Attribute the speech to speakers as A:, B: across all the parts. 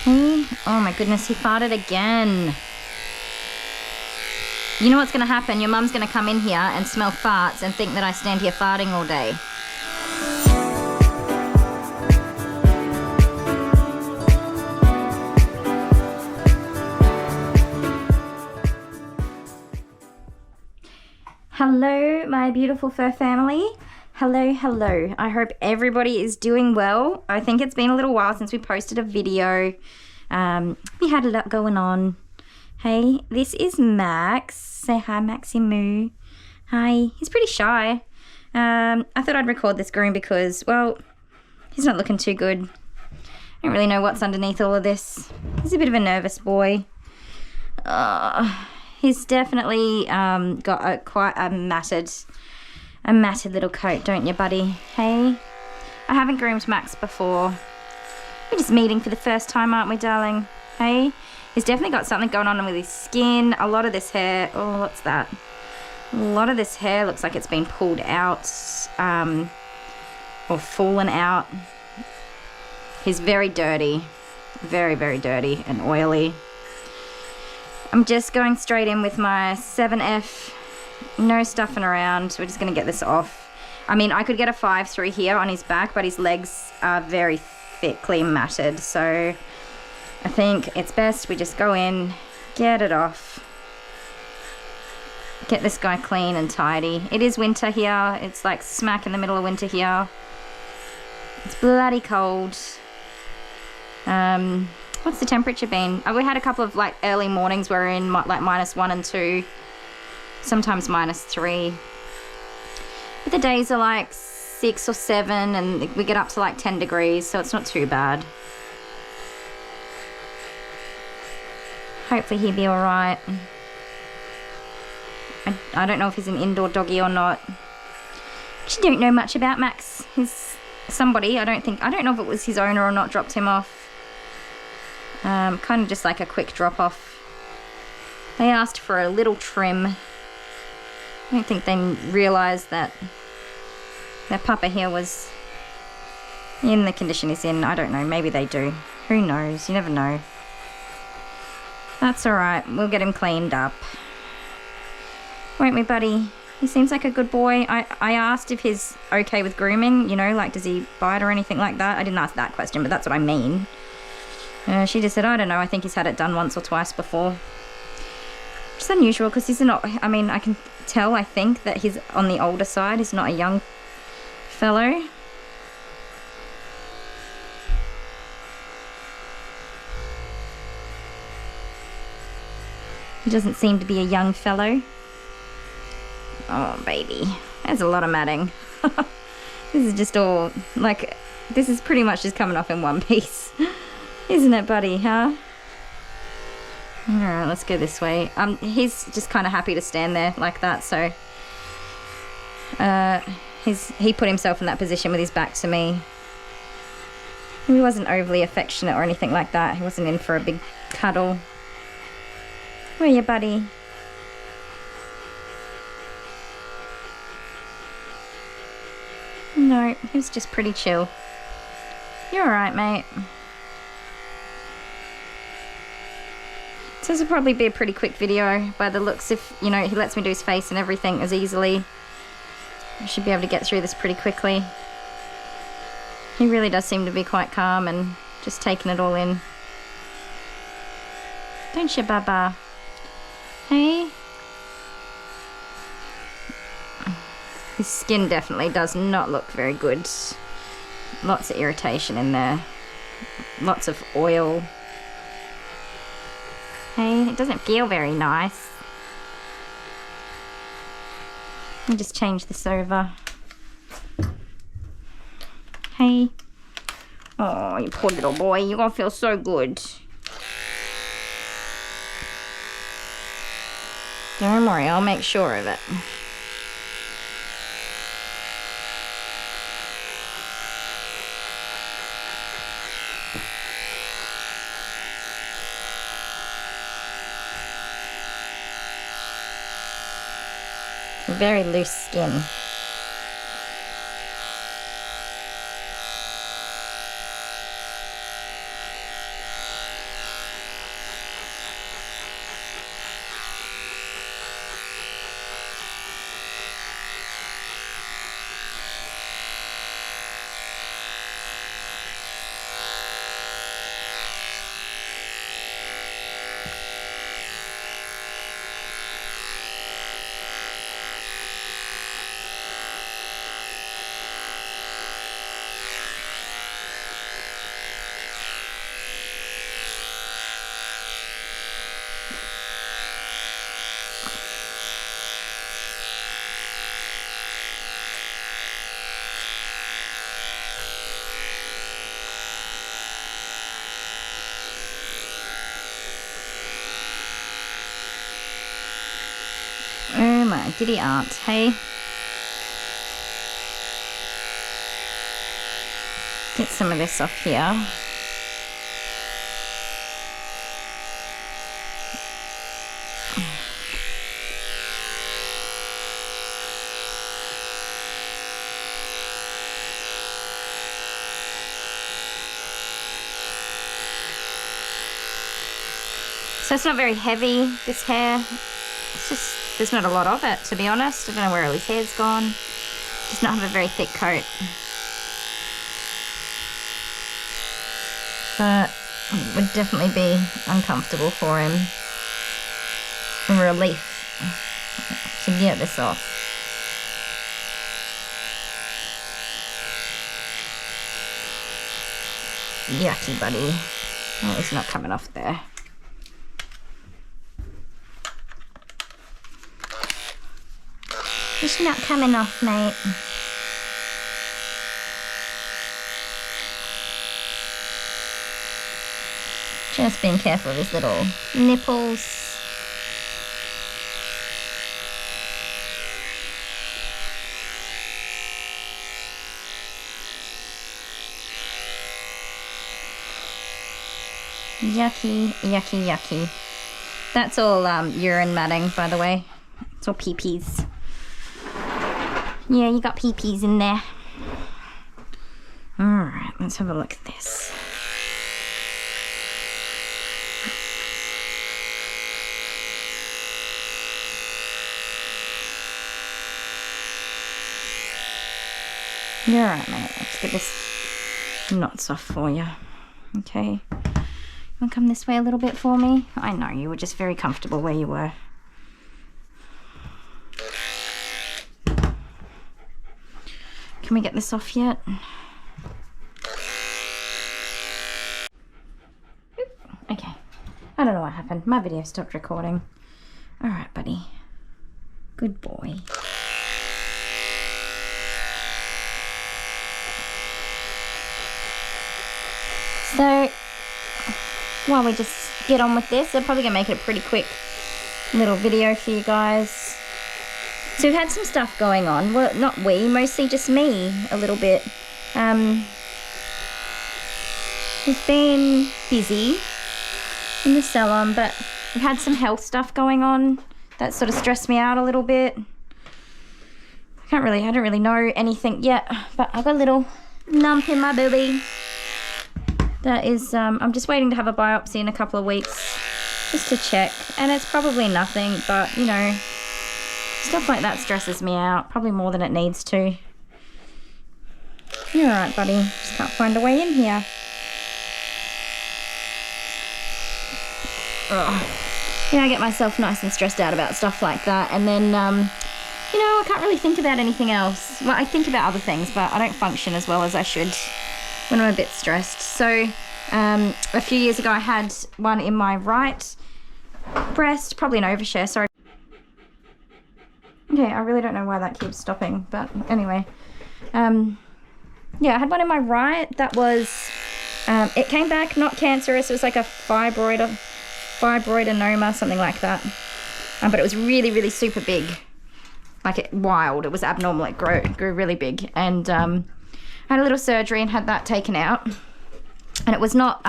A: Hey? Oh my goodness, he farted again. You know what's going to happen? Your mum's going to come in here and smell farts and think that I stand here farting all day. Hello, my beautiful fur family. Hello, hello. I hope everybody is doing well. I think it's been a little while since we posted a video. We had a lot going on. Hey, this is Max. Say hi, Maxie Moo. Hi. He's pretty shy. I thought I'd record this Groom because, well, he's not looking too good. I don't really know what's underneath all of this. He's a bit of a nervous boy. He's definitely got quite a matted little coat, don't you, buddy? Hey? I haven't groomed Max before. We're just meeting for the first time, aren't we, darling? Hey? He's definitely got something going on with his skin. A lot of this hair... Oh, what's that? A lot of this hair looks like it's been pulled out or fallen out. He's very dirty. Very, very dirty and oily. I'm just going straight in with my 7F. No stuffing around. We're just going to get this off. I mean, I could get a 5 through here on his back, but his legs are very thickly matted. So I think it's best we just go in, get it off. Get this guy clean and tidy. It is winter here. It's like smack in the middle of winter here. It's bloody cold. What's the temperature been? We had a couple of like early mornings where we're in like -1 and 2, sometimes -3. But the days are like 6 or 7 and we get up to like 10 degrees, so it's not too bad. Hopefully he'll be alright. I don't know if he's an indoor doggy or not. Actually don't know much about Max. He's somebody, I don't know if it was his owner or not, dropped him off. Kind of just like a quick drop off. They asked for a little trim. I don't think they realised that their pupper here was in the condition he's in. I don't know, maybe they do. Who knows, you never know. That's alright, we'll get him cleaned up. Won't we, buddy? He seems like a good boy. I asked if he's okay with grooming, you know, like does he bite or anything like that? I didn't ask that question, but that's what I mean. She just said, I don't know, I think he's had it done once or twice before. Which is unusual because he's not, I mean, I can tell, I think, that he's on the older side. He's not a young fellow. He doesn't seem to be a young fellow. Oh, baby. There's a lot of matting. This is just all, like, this is pretty much just coming off in one piece. Isn't it, buddy, huh? Alright, let's go this way. He's just kind of happy to stand there like that, so... he put himself in that position with his back to me. He wasn't overly affectionate or anything like that. He wasn't in for a big cuddle. Where are you, buddy? No, he was just pretty chill. You're alright, mate. So this will probably be a pretty quick video by the looks. If, you know, he lets me do his face and everything as easily. I should be able to get through this pretty quickly. He really does seem to be quite calm and just taking it all in. Don't you, Baba? Hey? His skin definitely does not look very good. Lots of irritation in there. Lots of oil. Hey, it doesn't feel very nice. Let me just change this over. Hey. Oh, you poor little boy. You're gonna feel so good. Don't worry, I'll make sure of it. Very loose skin. my giddy aunt, hey? Get some of this off here. So it's not very heavy, this hair. It's just, there's not a lot of it, to be honest. I don't know where all his hair's gone. Does not have a very thick coat. But it would definitely be uncomfortable for him. A relief to get this off. Yucky, buddy. Oh, it's not coming off there. It's not coming off, mate. Just being careful of his little nipples. Yucky, yucky, yucky. That's all urine matting, by the way. It's all pee-pees. Yeah, you got pee-pees in there. Alright, let's have a look at this. You're alright, mate. Let's get this knots off for you. Okay. Want to come this way a little bit for me? I know, you were just very comfortable where you were. Can we get this off yet? Okay. I don't know what happened. My video stopped recording. Alright, buddy. Good boy. So, while we just get on with this, I'm probably going to make it a pretty quick little video for you guys. So we've had some stuff going on. Well, not we, mostly just me a little bit. We've been busy in the salon, but we've had some health stuff going on that sort of stressed me out a little bit. I don't really know anything yet, but I've got a little lump in my belly. That is, I'm just waiting to have a biopsy in a couple of weeks just to check, and it's probably nothing, but you know, stuff like that stresses me out, probably more than it needs to. You're alright, buddy. Just can't find a way in here. Ugh. Yeah, I get myself nice and stressed out about stuff like that, and then, you know, I can't really think about anything else. Well, I think about other things, but I don't function as well as I should when I'm a bit stressed. So, a few years ago I had one in my right breast, probably an overshare, sorry. Okay, I really don't know why that keeps stopping, but anyway. Yeah, I had one in my right that was, it came back not cancerous, it was like a fibroidenoma, something like that. But it was really, really super big. Like wild, it was abnormal, it grew really big. And I had a little surgery and had that taken out. And it was not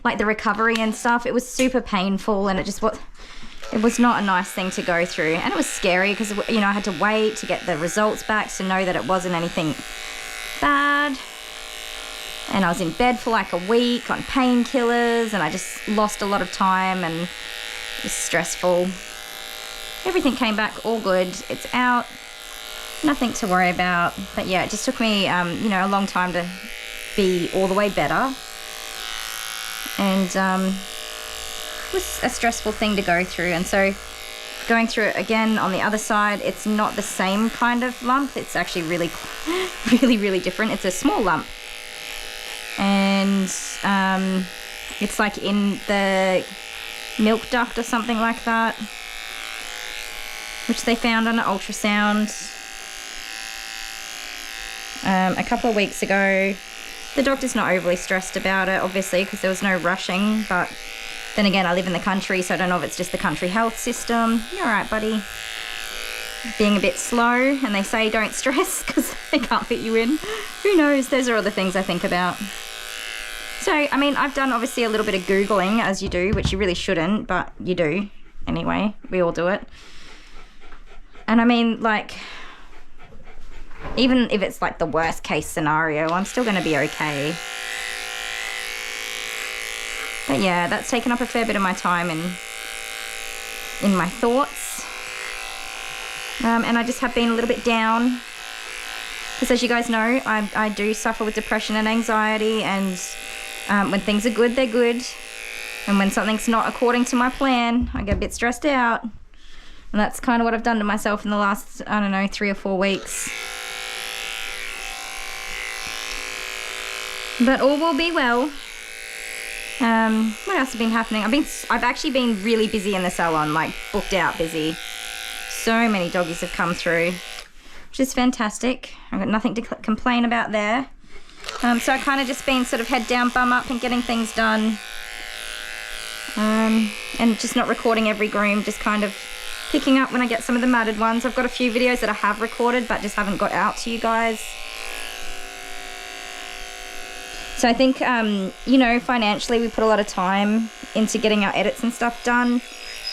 A: like the recovery and stuff, it was super painful, and it was not a nice thing to go through, and it was scary because, you know, I had to wait to get the results back to know that it wasn't anything bad, and I was in bed for like a week on painkillers, and I just lost a lot of time, and it was stressful. Everything came back all good, it's out, nothing to worry about, but yeah, it just took me you know, a long time to be all the way better, and it was a stressful thing to go through. And so going through it again on the other side, it's not the same kind of lump, it's actually really really different. It's a small lump, and it's like in the milk duct or something like that, which they found on an ultrasound a couple of weeks ago. The doctor's not overly stressed about it, obviously, because there was no rushing, but then again, I live in the country, so I don't know if it's just the country health system. You're alright, buddy. being a bit slow, and they say don't stress because they can't fit you in. Who knows? Those are other things I think about. So, I mean, I've done obviously a little bit of Googling, as you do, which you really shouldn't, but you do. Anyway, we all do it. And I mean, like, even if it's like the worst case scenario, I'm still going to be okay. But yeah, that's taken up a fair bit of my time and in my thoughts. And I just have been a little bit down. Because as you guys know, I do suffer with depression and anxiety, and when things are good, they're good. And when something's not according to my plan, I get a bit stressed out. And that's kind of what I've done to myself in the last, I don't know, 3 or 4 weeks. But all will be well. What else has been happening? I've actually been really busy in the salon, like booked out busy. So many doggies have come through, which is fantastic. I've got nothing to complain about there. So I kind of just been sort of head down, bum up and getting things done. And just not recording every groom, just kind of picking up when I get some of the matted ones. I've got a few videos that I have recorded but just haven't got out to you guys. So I think, you know, financially we put a lot of time into getting our edits and stuff done,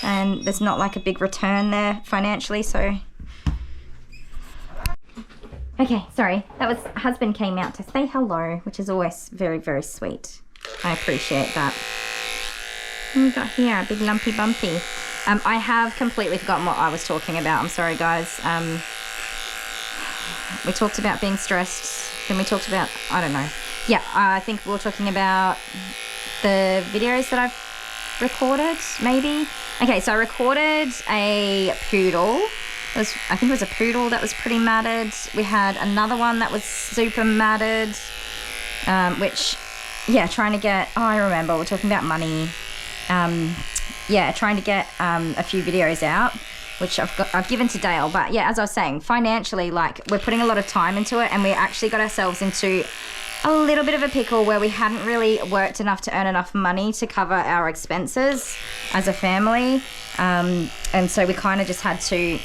A: and there's not like a big return there financially, so. Okay, sorry, that was, husband came out to say hello, which is always very, very sweet. I appreciate that. What have we got here? A big lumpy bumpy. I have completely forgotten what I was talking about. I'm sorry, guys. We talked about being stressed. Then we talked about, I don't know. Yeah, I think we were talking about the videos that I've recorded, maybe. Okay, so I recorded a poodle. I think it was a poodle that was pretty matted. We had another one that was super matted, which, yeah, trying to get, oh, I remember, we're talking about money. Yeah, trying to get a few videos out, which I've given to Dale. But yeah, as I was saying, financially, like, we're putting a lot of time into it, and we actually got ourselves into a little bit of a pickle where we hadn't really worked enough to earn enough money to cover our expenses as a family. And so we kind of just had to,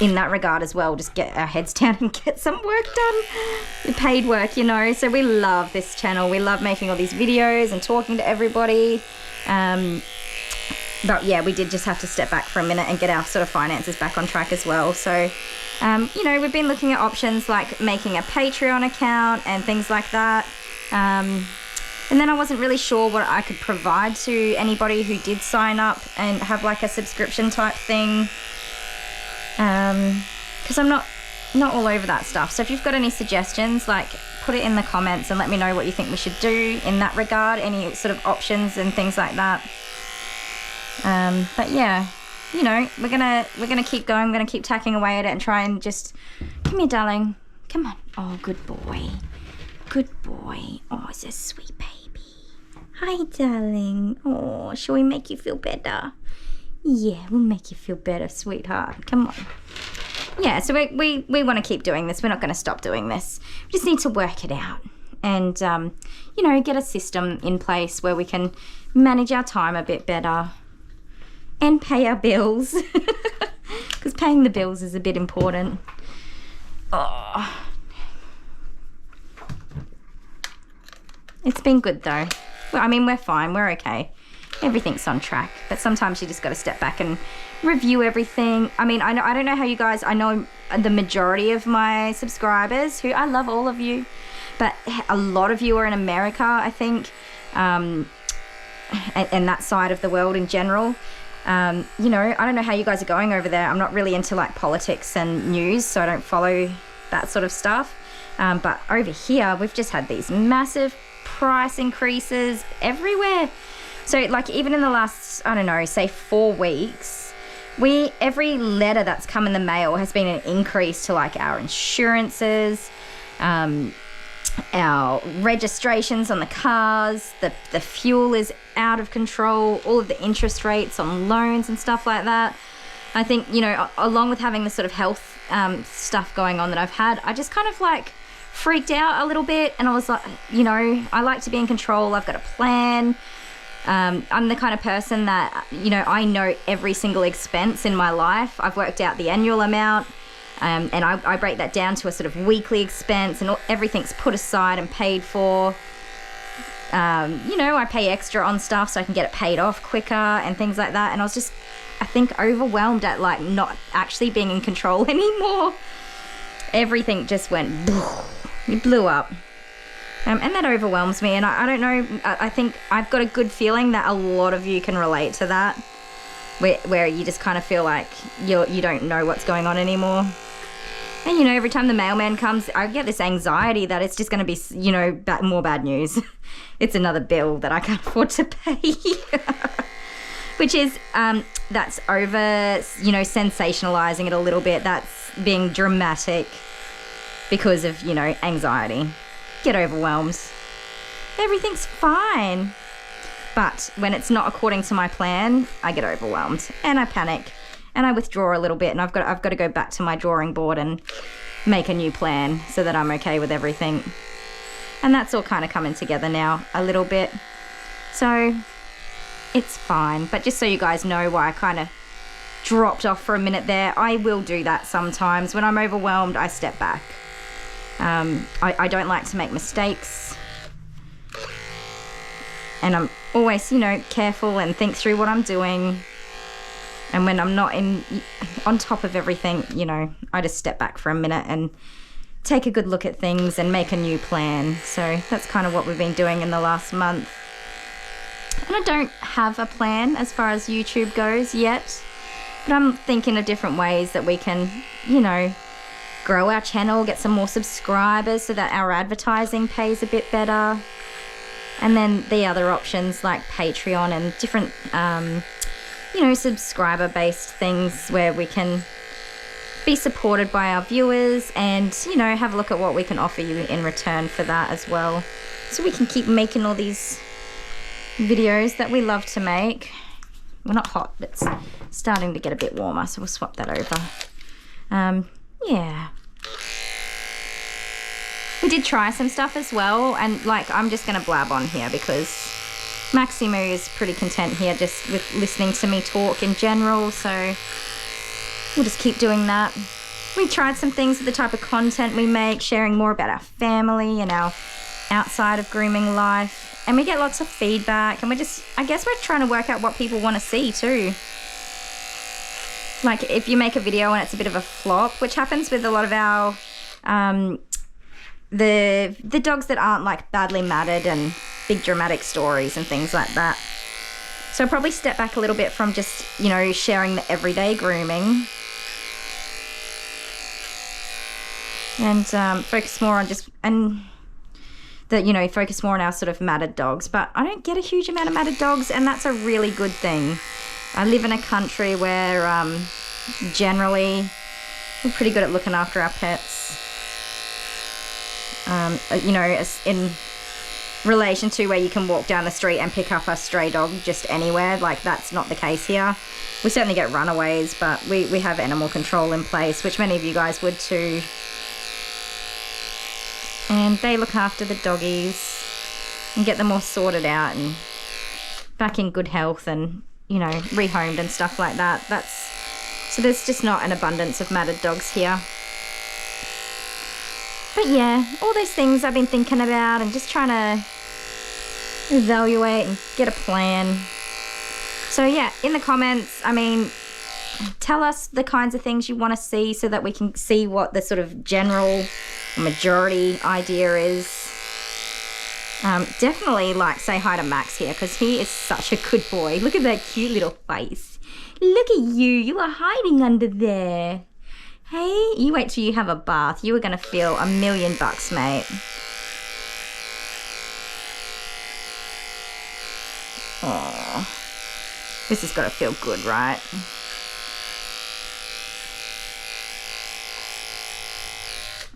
A: in that regard as well, just get our heads down and get some work done. Paid work, you know. So we love this channel. We love making all these videos and talking to everybody. But yeah, we did just have to step back for a minute and get our sort of finances back on track as well. So, you know, we've been looking at options like making a Patreon account and things like that. And then I wasn't really sure what I could provide to anybody who did sign up and have like a subscription type thing. Because I'm not all over that stuff. So if you've got any suggestions, like, put it in the comments and let me know what you think we should do in that regard, any sort of options and things like that. But yeah, you know, we're gonna keep going. We're gonna keep tacking away at it and try and just, come here, darling, come on. Oh, good boy, good boy. Oh, it's a sweet baby. Hi, darling. Oh, shall we make you feel better? Yeah, we'll make you feel better, sweetheart. Come on. Yeah, so we want to keep doing this. We're not going to stop doing this. We just need to work it out and, you know, get a system in place where we can manage our time a bit better and pay our bills. Because paying the bills is a bit important. Oh. It's been good, though. Well, I mean, we're fine. We're okay. Everything's on track, but sometimes you just got to step back and review everything. I mean, I don't know how you guys, I know the majority of my subscribers, who I love all of you, but a lot of you are in America, I think, and that side of the world in general. You know, I don't know how you guys are going over there. I'm not really into like politics and news, so I don't follow that sort of stuff. But over here, we've just had these massive price increases everywhere. So like even in the last, I don't know, say 4 weeks, every letter that's come in the mail has been an increase to like our insurances, our registrations on the cars, the fuel is out of control, all of the interest rates on loans and stuff like that. I think, you know, along with having the sort of health stuff going on that I've had, I just kind of like freaked out a little bit, and I was like, you know, I like to be in control. I've got a plan. I'm the kind of person that, you know, I know every single expense in my life. I've worked out the annual amount, and I break that down to a sort of weekly expense, and everything's put aside and paid for. You know, I pay extra on stuff so I can get it paid off quicker and things like that. And I was just, I think, overwhelmed at like not actually being in control anymore. Everything just went, it blew up. And that overwhelms me, and I don't know, I think I've got a good feeling that a lot of you can relate to that, where you just kind of feel like you don't know what's going on anymore. And, you know, every time the mailman comes, I get this anxiety that it's just going to be, you know, more bad news. It's another bill that I can't afford to pay. Which is, that's over, you know, sensationalizing it a little bit. That's being dramatic because of, you know, anxiety. Get overwhelmed. Everything's fine. But when it's not according to my plan, I get overwhelmed and I panic and I withdraw a little bit, and I've got to go back to my drawing board and make a new plan so that I'm okay with everything. And that's all kind of coming together now a little bit. So it's fine. But just so you guys know why I kind of dropped off for a minute there, I will do that sometimes. When I'm overwhelmed, I step back. I don't like to make mistakes, and I'm always, you know, careful and think through what I'm doing. And when I'm not on top of everything, you know, I just step back for a minute and take a good look at things and make a new plan. So that's kind of what we've been doing in the last month. And I don't have a plan as far as YouTube goes yet, but I'm thinking of different ways that we can, you know, grow our channel, get some more subscribers so that our advertising pays a bit better. And then the other options like Patreon and different, you know, subscriber-based things where we can be supported by our viewers and, you know, have a look at what we can offer you in return for that as well. So we can keep making all these videos that we love to make. Well, not hot, but it's starting to get a bit warmer, so we'll swap that over. Yeah. We did try some stuff as well, and like, I'm just going to blab on here because Maximu is pretty content here just with listening to me talk in general, so we'll just keep doing that. We tried some things with the type of content we make, sharing more about our family and our outside of grooming life, and we get lots of feedback, and I guess we're trying to work out what people want to see too. Like, if you make a video and it's a bit of a flop, which happens with a lot of our, the dogs that aren't like badly matted and big dramatic stories and things like that. So I'll probably step back a little bit from just, you know, sharing the everyday grooming. And focus more on focus more on our sort of matted dogs. But I don't get a huge amount of matted dogs, and that's a really good thing. I live in a country where generally we're pretty good at looking after our pets. You know, in relation to where you can walk down the street and pick up a stray dog just anywhere, like that's not the case here. We certainly get runaways, but we have animal control in place, which many of you guys would too. And they look after the doggies and get them all sorted out and back in good health and, you know, rehomed and stuff like that. So there's just not an abundance of matted dogs here. But yeah, all those things I've been thinking about and just trying to evaluate and get a plan. So yeah, in the comments, I mean, tell us the kinds of things you want to see so that we can see what the sort of general majority idea is. Definitely, like, say hi to Max here because he is such a good boy. Look at that cute little face. Look at you. You are hiding under there. Hey, you wait till you have a bath. You are going to feel $1 million, mate. Oh, this has got to feel good, right?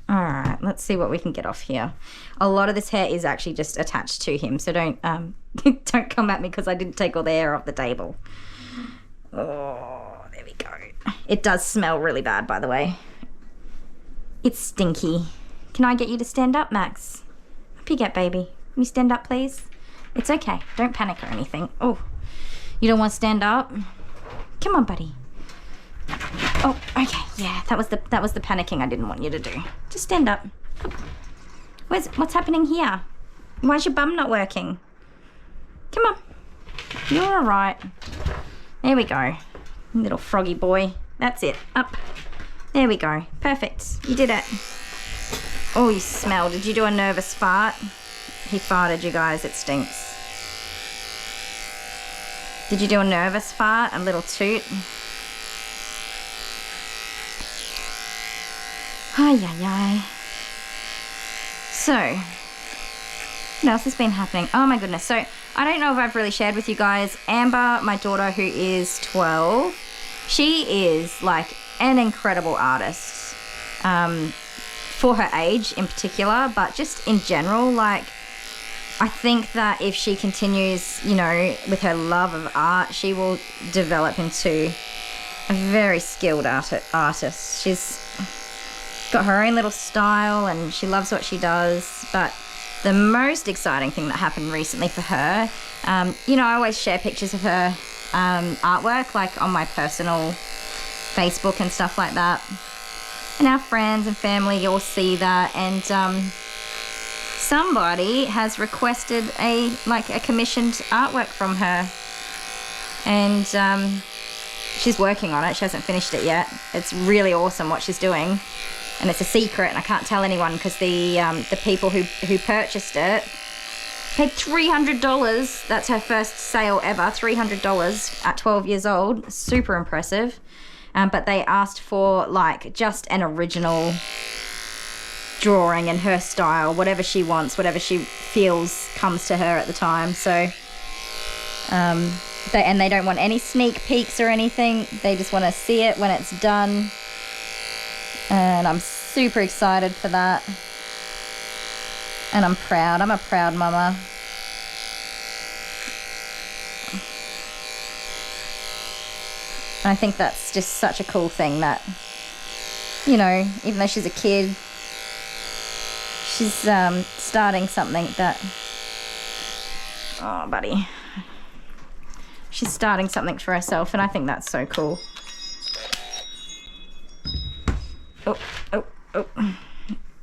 A: All right, let's see what we can get off here. A lot of this hair is actually just attached to him, so don't don't come at me because I didn't take all the hair off the table. Oh, there we go. It does smell really bad, by the way. It's stinky. Can I get you to stand up, Max? Up you get, baby. Can you stand up, please? It's okay. Don't panic or anything. Oh, you don't want to stand up? Come on, buddy. Oh, okay. Yeah, that was the panicking I didn't want you to do. Just stand up. What's happening here? Why's your bum not working? Come on. You're all right. There we go. Little froggy boy. That's it. Up. There we go. Perfect. You did it. Oh, you smell. Did you do a nervous fart? He farted, you guys. It stinks. Did you do a nervous fart? A little toot? Ay, ay, ay. So, what else has been happening? Oh my goodness. So, I don't know if I've really shared with you guys. Amber, my daughter, who is 12, she is like an incredible artist. For her age in particular, but just in general, like, I think that if she continues, you know, with her love of art, she will develop into a very skilled artist. She's got her own little style and she loves what she does. But the most exciting thing that happened recently for her, you know, I always share pictures of her artwork, like on my personal Facebook and stuff like that. And our friends and family all see that, and somebody has requested a commissioned artwork from her, and she's working on it. She hasn't finished it yet. It's really awesome what she's doing, and it's a secret, and I can't tell anyone because the people who purchased it paid $300. That's her first sale ever. $300 at 12 years old. Super impressive. But they asked for like just an original drawing in her style, whatever she wants, whatever she feels comes to her at the time. So they don't want any sneak peeks or anything. They just want to see it when it's done. And I'm super excited for that. And I'm proud. I'm a proud mama. I think that's just such a cool thing that, you know, even though she's a kid, she's starting something that, oh buddy, she's starting something for herself, and I think that's so cool. Oh.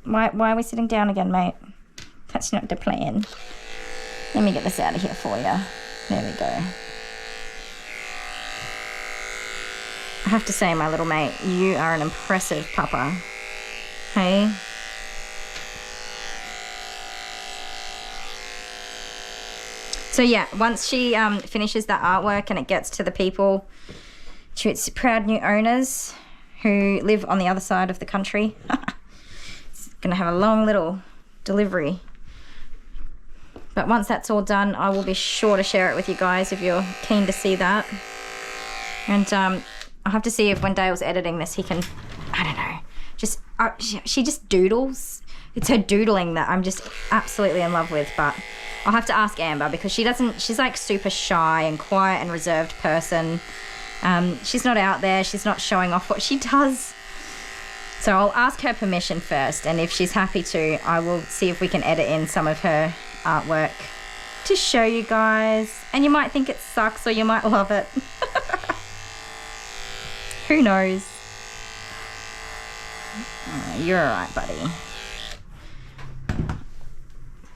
A: Why are we sitting down again, mate? That's not the plan. Let me get this out of here for you. There we go. I have to say, my little mate, you are an impressive pupper. Hey? So yeah, once she finishes that artwork and it gets to the people, to its proud new owners who live on the other side of the country, it's gonna have a long little delivery. But once that's all done, I will be sure to share it with you guys if you're keen to see that. And I'll have to see if when Dale's editing this, he can, I don't know, just, she just doodles. It's her doodling that I'm just absolutely in love with, but I'll have to ask Amber because she's like super shy and quiet and reserved person. She's not out there, she's not showing off what she does. So I'll ask her permission first, and if she's happy to, I will see if we can edit in some of her artwork to show you guys. And you might think it sucks or you might love it. Who knows? Oh, you're alright, buddy.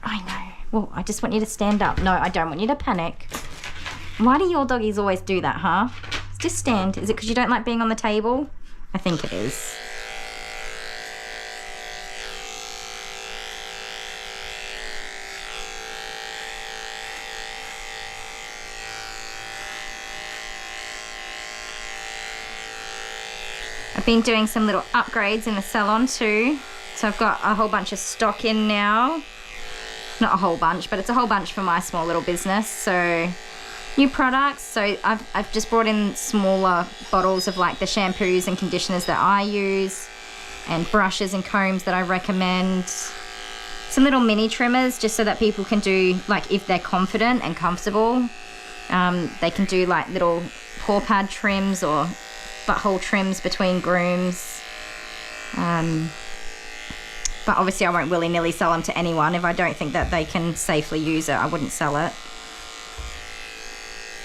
A: I know. Well, I just want you to stand up. No, I don't want you to panic. Why do your doggies always do that, huh? Just stand. Is it because you don't like being on the table? I think it is. I've been doing some little upgrades in the salon too. So I've got a whole bunch of stock in now. Not a whole bunch, but it's a whole bunch for my small little business. So new products. So I've just brought in smaller bottles of like the shampoos and conditioners that I use, and brushes and combs that I recommend. Some little mini trimmers just so that people can do, like, if they're confident and comfortable, they can do like little paw pad trims or butthole trims between grooms. But But obviously I won't willy-nilly sell them to anyone. If I don't think that they can safely use it, I wouldn't sell it.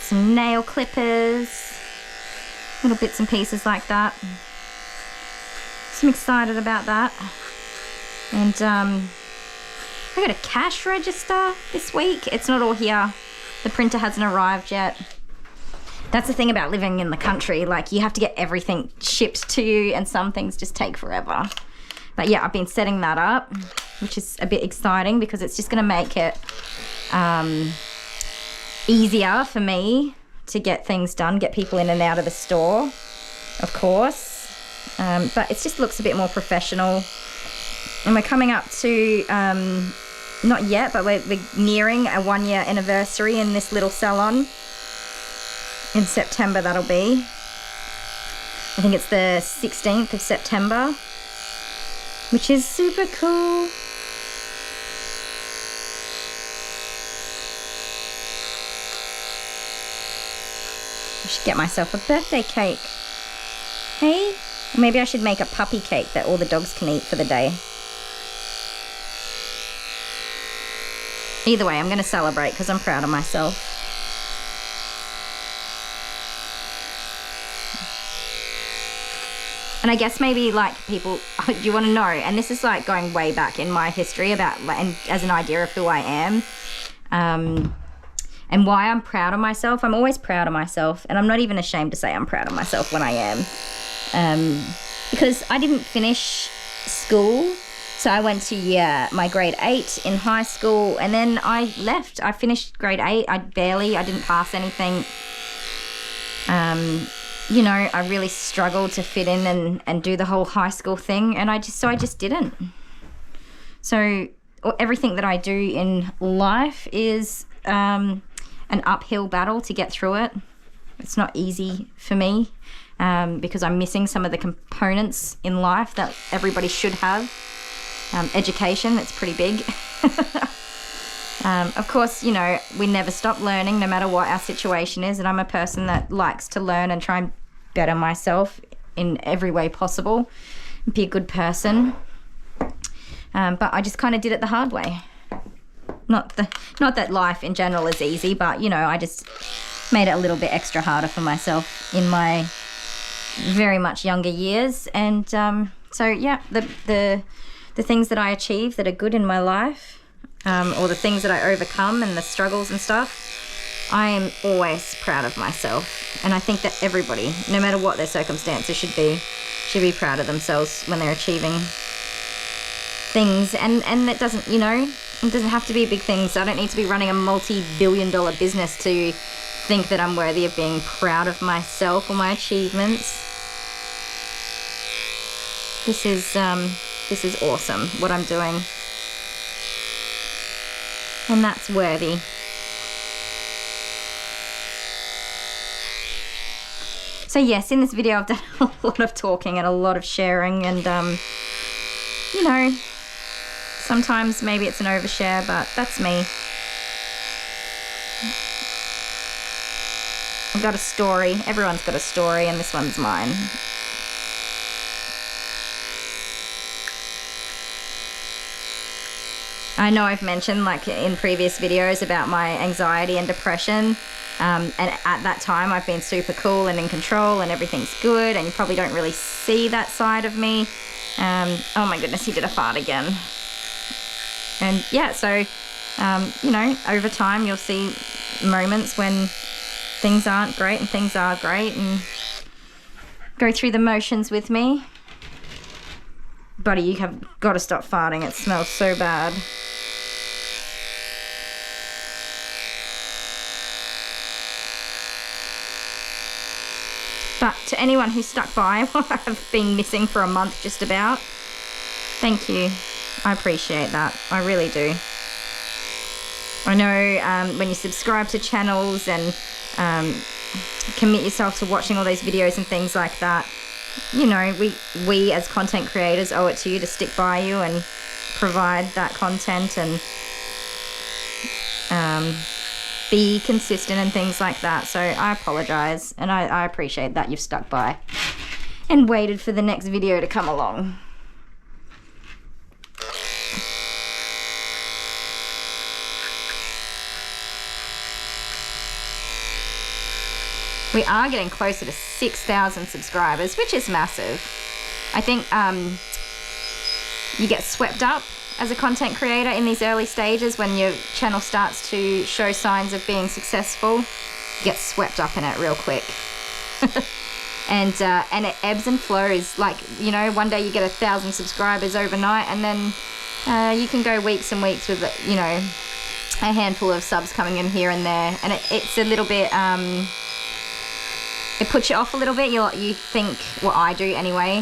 A: Some nail clippers, little bits and pieces like that. So I'm excited about that. And I got a cash register this week. It's not all here. The printer hasn't arrived yet. That's the thing about living in the country. Like, you have to get everything shipped to you, and some things just take forever. But yeah, I've been setting that up, which is a bit exciting because it's just going to make it easier for me to get things done, get people in and out of the store, of course. But it just looks a bit more professional. And we're coming up to, not yet, but we're nearing a 1-year anniversary in this little salon. In September, that'll be. I think it's the 16th of September, which is super cool. I should get myself a birthday cake. Hey? Or maybe I should make a puppy cake that all the dogs can eat for the day. Either way, I'm going to celebrate because I'm proud of myself. And I guess maybe like people, you want to know, and this is like going way back in my history about, and as an idea of who I am, and why I'm proud of myself. I'm always proud of myself, and I'm not even ashamed to say I'm proud of myself when I am, because I didn't finish school. So I went to my grade 8 in high school, and then I left. I finished grade 8. I didn't pass anything. You know, I really struggled to fit in and do the whole high school thing, and I just didn't. So everything that I do in life is an uphill battle to get through it. It's not easy for me because I'm missing some of the components in life that everybody should have. Education, it's pretty big. Of course, you know, we never stop learning no matter what our situation is, and I'm a person that likes to learn and try and better myself in every way possible, be a good person. But I just kind of did it the hard way. Not that life in general is easy, but you know, I just made it a little bit extra harder for myself in my very much younger years. And so yeah, the things that I achieve that are good in my life, or the things that I overcome and the struggles and stuff, I am always proud of myself. And I think that everybody, no matter what their circumstances, should be proud of themselves when they're achieving things. And it doesn't, you know, it doesn't have to be big things. I don't need to be running a multi-billion-dollar business to think that I'm worthy of being proud of myself or my achievements. This is awesome, what I'm doing. And that's worthy. So yes, in this video I've done a lot of talking and a lot of sharing, and you know, sometimes maybe it's an overshare, but that's me. I've got a story. Everyone's got a story, and this one's mine. I know I've mentioned, like in previous videos, about my anxiety and depression, and at that time I've been super cool and in control and everything's good, and you probably don't really see that side of me. Oh my goodness, he did a fart again. And yeah, so you know, over time you'll see moments when things aren't great and things are great, and go through the motions with me. Buddy, you have got to stop farting. It smells so bad. But to anyone who stuck by while I've been missing for a month just about, thank you. I appreciate that. I really do. I know when you subscribe to channels and commit yourself to watching all those videos and things like that, you know, we as content creators owe it to you to stick by you and provide that content and be consistent and things like that. So I apologize, and I appreciate that you've stuck by and waited for the next video to come along. We are getting closer to 6,000 subscribers, which is massive. I think you get swept up as a content creator in these early stages when your channel starts to show signs of being successful. You get swept up in it real quick. And it ebbs and flows. Like, you know, one day you get 1,000 subscribers overnight, and then you can go weeks and weeks with, you know, a handful of subs coming in here and there, and it's a little bit it puts you off a little bit. You think, well, I do anyway,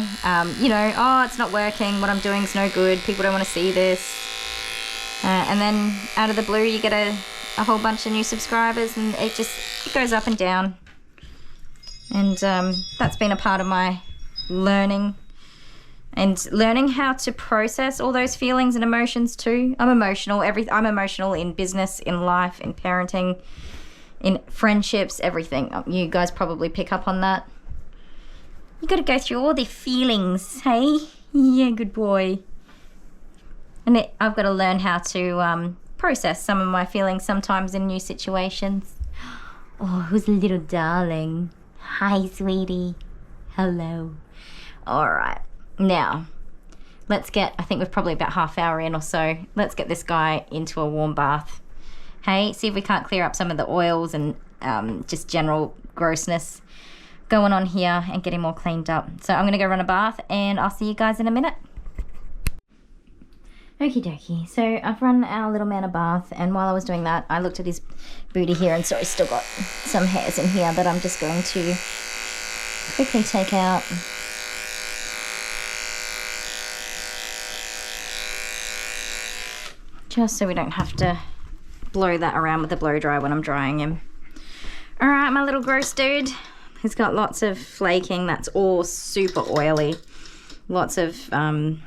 A: you know, oh, it's not working, what I'm doing is no good, people don't want to see this, and then out of the blue you get a whole bunch of new subscribers, and it goes up and down. And that's been a part of my learning, and learning how to process all those feelings and emotions too. I'm emotional. I'm emotional in business, in life, in parenting, in friendships, everything. You guys probably pick up on that. You got to go through all the feelings, hey? Yeah, good boy. And I've got to learn how to process some of my feelings sometimes in new situations. Oh, who's a little darling? Hi, sweetie. Hello. All right. Now, let's get, I think we're probably about half hour in or so. Let's get this guy into a warm bath. Hey, see if we can't clear up some of the oils and just general grossness going on here and get him all cleaned up. So I'm going to go run a bath, and I'll see you guys in a minute. Okie dokie, so I've run our little man a bath, and while I was doing that, I looked at his booty here and saw he's still got some hairs in here that I'm just going to quickly take out. Just so we don't have to blow that around with the blow dry when I'm drying him. Alright, my little gross dude. He's got lots of flaking, that's all super oily. Lots of, I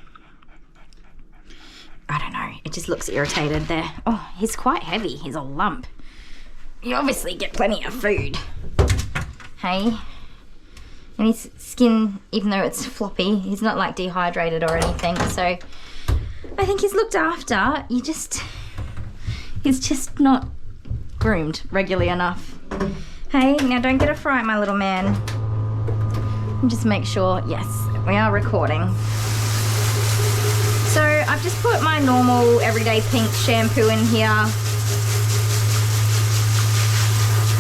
A: don't know, it just looks irritated there. Oh, he's quite heavy, he's a lump. You obviously get plenty of food. Hey? And his skin, even though it's floppy, he's not like dehydrated or anything, so I think he's looked after. He's just not groomed regularly enough. Hey, now don't get a fright, my little man. And just make sure, yes, we are recording. So I've just put my normal everyday pink shampoo in here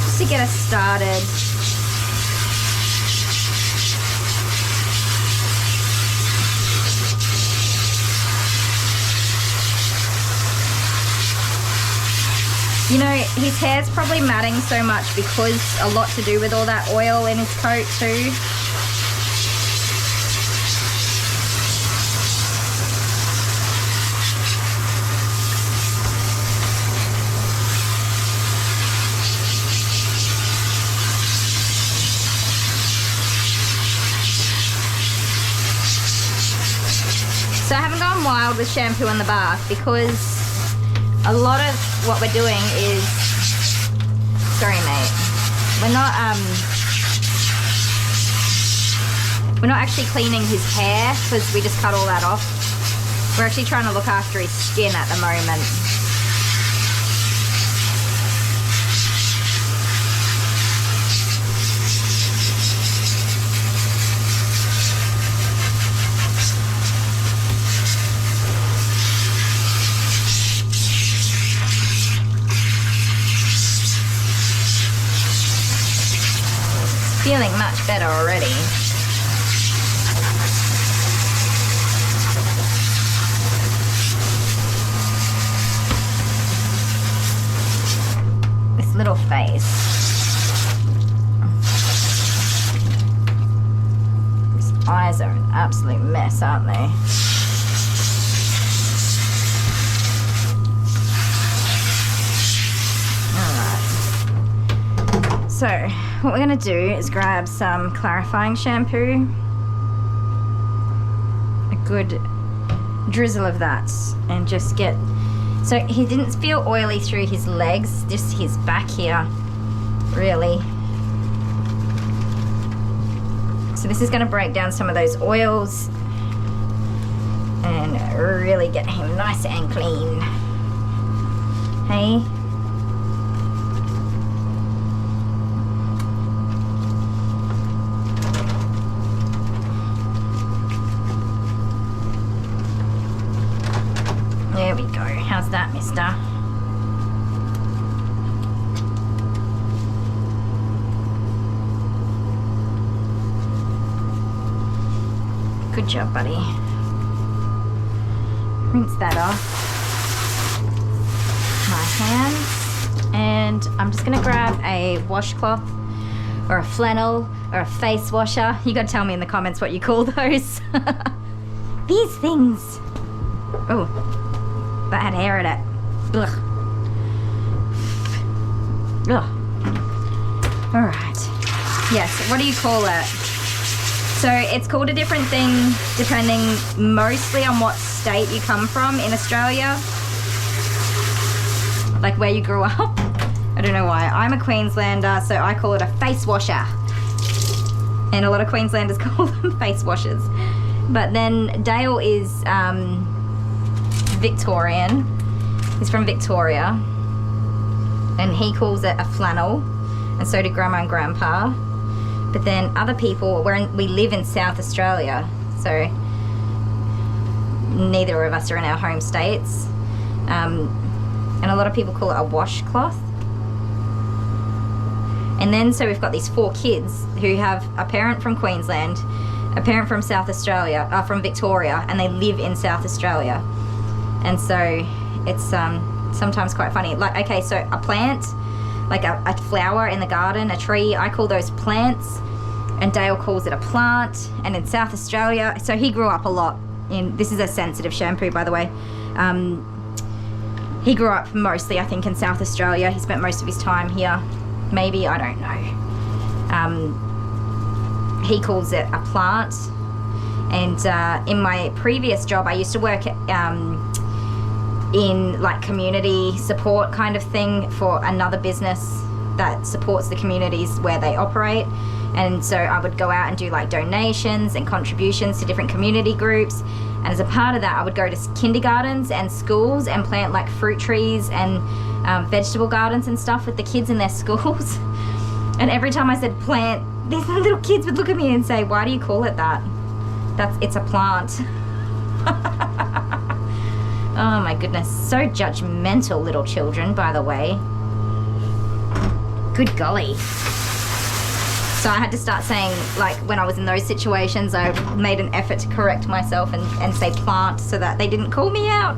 A: just to get us started. You know, his hair's probably matting so much because a lot to do with all that oil in his coat too. So I haven't gone wild with shampoo in the bath because a lot of what we're doing is, sorry mate, we're not actually cleaning his hair because we just cut all that off. We're actually trying to look after his skin at the moment. Feeling much better already. This little face. His eyes are an absolute mess, aren't they? Alright. So, what we're going to do is grab some clarifying shampoo, a good drizzle of that, and just get, so he didn't feel oily through his legs, just his back here, really. So this is going to break down some of those oils and really get him nice and clean. Hey? Good job, buddy. Rinse that off my hands. And I'm just gonna grab a washcloth or a flannel or a face washer. You gotta tell me in the comments what you call those. These things. Oh, that had hair in it. Ugh. Ugh. All right. Yes, what do you call it? So it's called a different thing depending mostly on what state you come from in Australia. Like where you grew up. I don't know why. I'm a Queenslander, so I call it a face washer. And a lot of Queenslanders call them face washers. But then Dale is Victorian. He's from Victoria. And he calls it a flannel. And so do Grandma and Grandpa. But then other people, we live in South Australia. So neither of us are in our home states. And a lot of people call it a washcloth. And then so we've got these 4 kids who have a parent from Queensland, a parent from South Australia, from Victoria, and they live in South Australia. And so it's sometimes quite funny. Like, okay, so a plant, like a flower in the garden, a tree, I call those plants, and Dale calls it a plant. And in South Australia, so he grew up a lot in, this is a sensitive shampoo, by the way. He grew up mostly, I think, in South Australia. He spent most of his time here. Maybe, I don't know. He calls it a plant. And in my previous job, I used to work in like community support kind of thing for another business that supports the communities where they operate. And so I would go out and do like donations and contributions to different community groups. And as a part of that, I would go to kindergartens and schools and plant like fruit trees and vegetable gardens and stuff with the kids in their schools. And every time I said plant, these little kids would look at me and say, "Why do you call it that? It's a plant." Oh my goodness, so judgmental, little children, by the way. Good golly. So I had to start saying, like, when I was in those situations, I made an effort to correct myself and say plant so that they didn't call me out.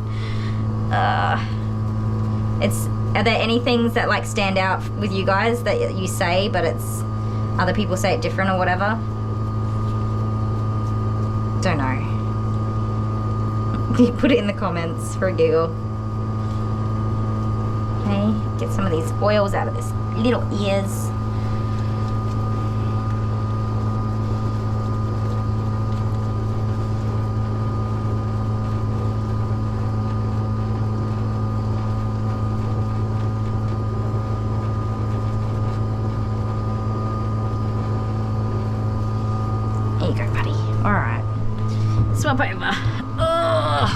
A: Are there any things that like stand out with you guys that you say, but it's other people say it different or whatever? Don't know. Put it in the comments for a giggle. Okay, get some of these oils out of his little ears. There you go, buddy. Alright. Swap over. Ugh.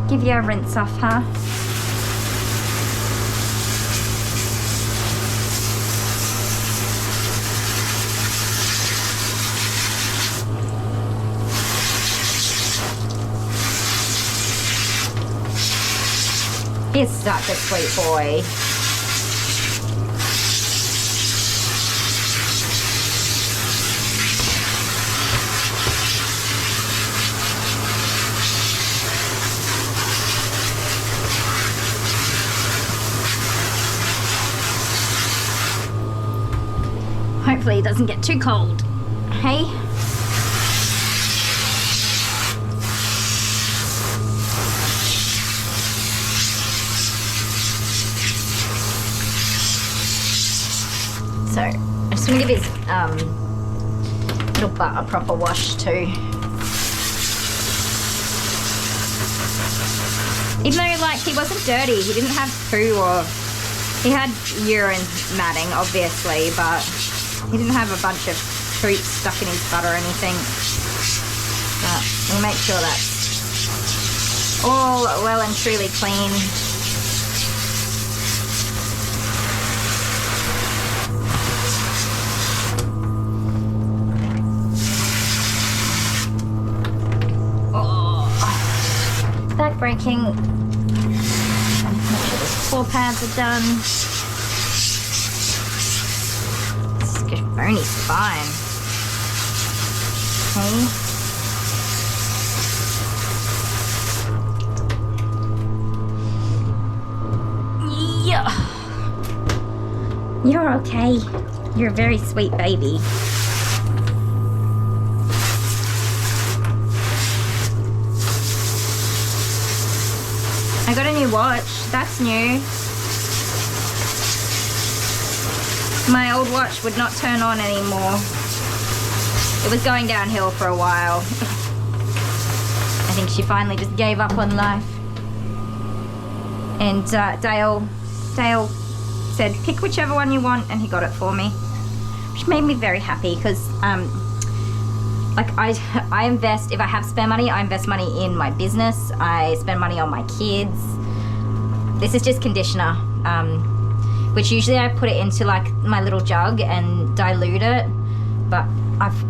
A: Give you a rinse off, huh? He's such a sweet boy. Hopefully it doesn't get too cold. Hey? So, I just want to give his little butt a proper wash too. Even though, like, he wasn't dirty, he didn't have poo or... He had urine matting, obviously, but he didn't have a bunch of poop stuck in his butt or anything. But we'll make sure that's all well and truly clean. Back breaking. Make sure the floor pads are done. This is good bony spine. Okay. You're okay. You're a very sweet baby. I got a new watch. That's new. My old watch would not turn on anymore. It was going downhill for a while. I think she finally just gave up on life. And Dale said, pick whichever one you want, and he got it for me. Which made me very happy because like I invest, if I have spare money, I invest money in my business. I spend money on my kids. This is just conditioner, which usually I put it into like my little jug and dilute it. But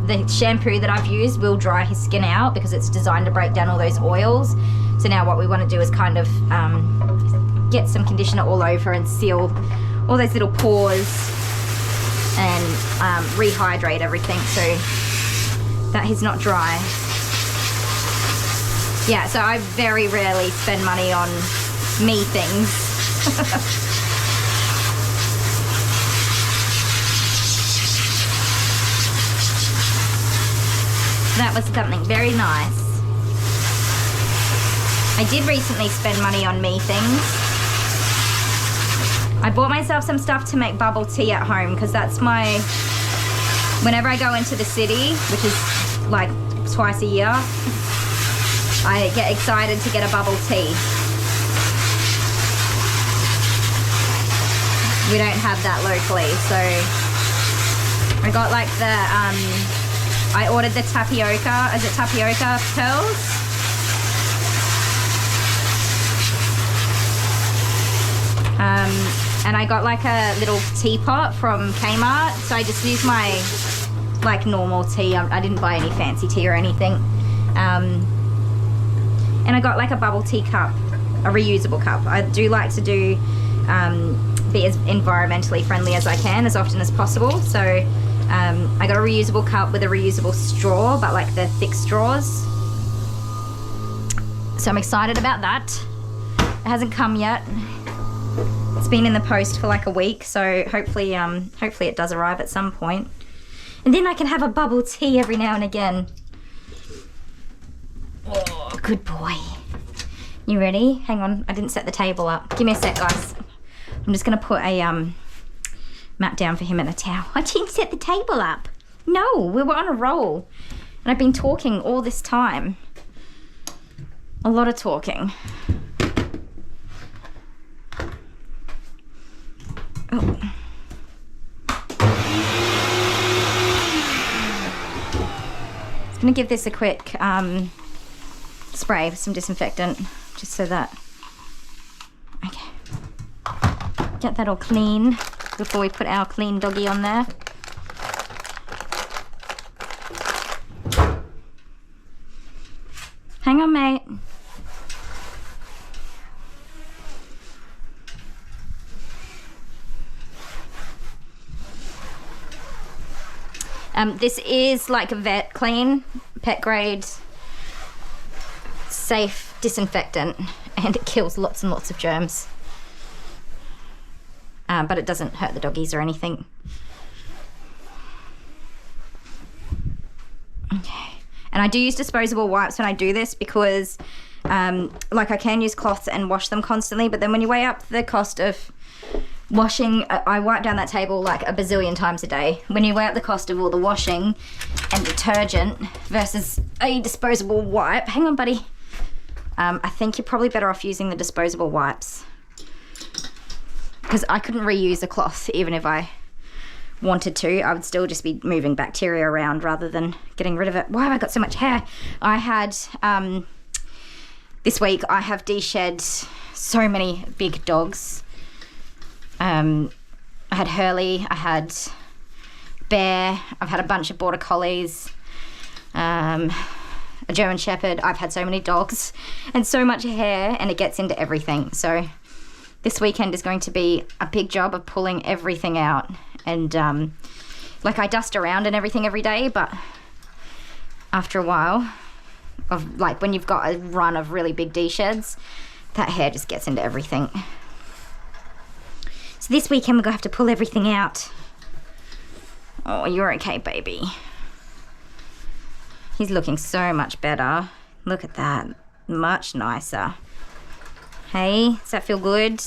A: the shampoo that I've used will dry his skin out because it's designed to break down all those oils. So now what we want to do is kind of get some conditioner all over and seal all those little pores and rehydrate everything so that he's not dry. Yeah, so I very rarely spend money on me things. That was something very nice. I did recently spend money on me things. I bought myself some stuff to make bubble tea at home because that's my... Whenever I go into the city, which is like twice a year, I get excited to get a bubble tea. We don't have that locally, so I got like the, I ordered the tapioca, is it tapioca pearls? And I got like a little teapot from Kmart, so I just used my like normal tea. I didn't buy any fancy tea or anything. And I got like a bubble tea cup, a reusable cup. I do like to do be as environmentally friendly as I can as often as possible. So I got a reusable cup with a reusable straw, but like the thick straws. So I'm excited about that. It hasn't come yet. It's been in the post for like a week, so hopefully it does arrive at some point. And then I can have a bubble tea every now and again. Oh, good boy. You ready? Hang on, I didn't set the table up. Give me a sec, guys. I'm just gonna put a mat down for him and a towel. I didn't set the table up. No, we were on a roll. And I've been talking all this time. A lot of talking. Oh. I'm gonna give this a quick spray with some disinfectant, just so that, okay, get that all clean before we put our clean doggy on there. Hang on, mate. This is like a vet clean, pet grade, safe disinfectant, and it kills lots and lots of germs. But it doesn't hurt the doggies or anything. Okay. And I do use disposable wipes when I do this because like I can use cloths and wash them constantly, but then when you weigh up the cost of washing, I wipe down that table like a bazillion times a day. When you weigh up the cost of all the washing and detergent versus a disposable wipe, hang on buddy, I think you're probably better off using the disposable wipes, because I couldn't reuse a cloth even if I wanted to. I would still just be moving bacteria around rather than getting rid of it. Why have I got so much hair? I had, this week I have de-shed so many big dogs. I had Hurley, I had Bear, I've had a bunch of Border Collies, a German Shepherd. I've had so many dogs and so much hair, and it gets into everything. So this weekend is going to be a big job of pulling everything out. And like I dust around and everything every day, but after a while of like when you've got a run of really big de-sheds, that hair just gets into everything. So this weekend we're gonna have to pull everything out. Oh, you're okay, baby. He's looking so much better. Look at that. Much nicer. Hey, does that feel good?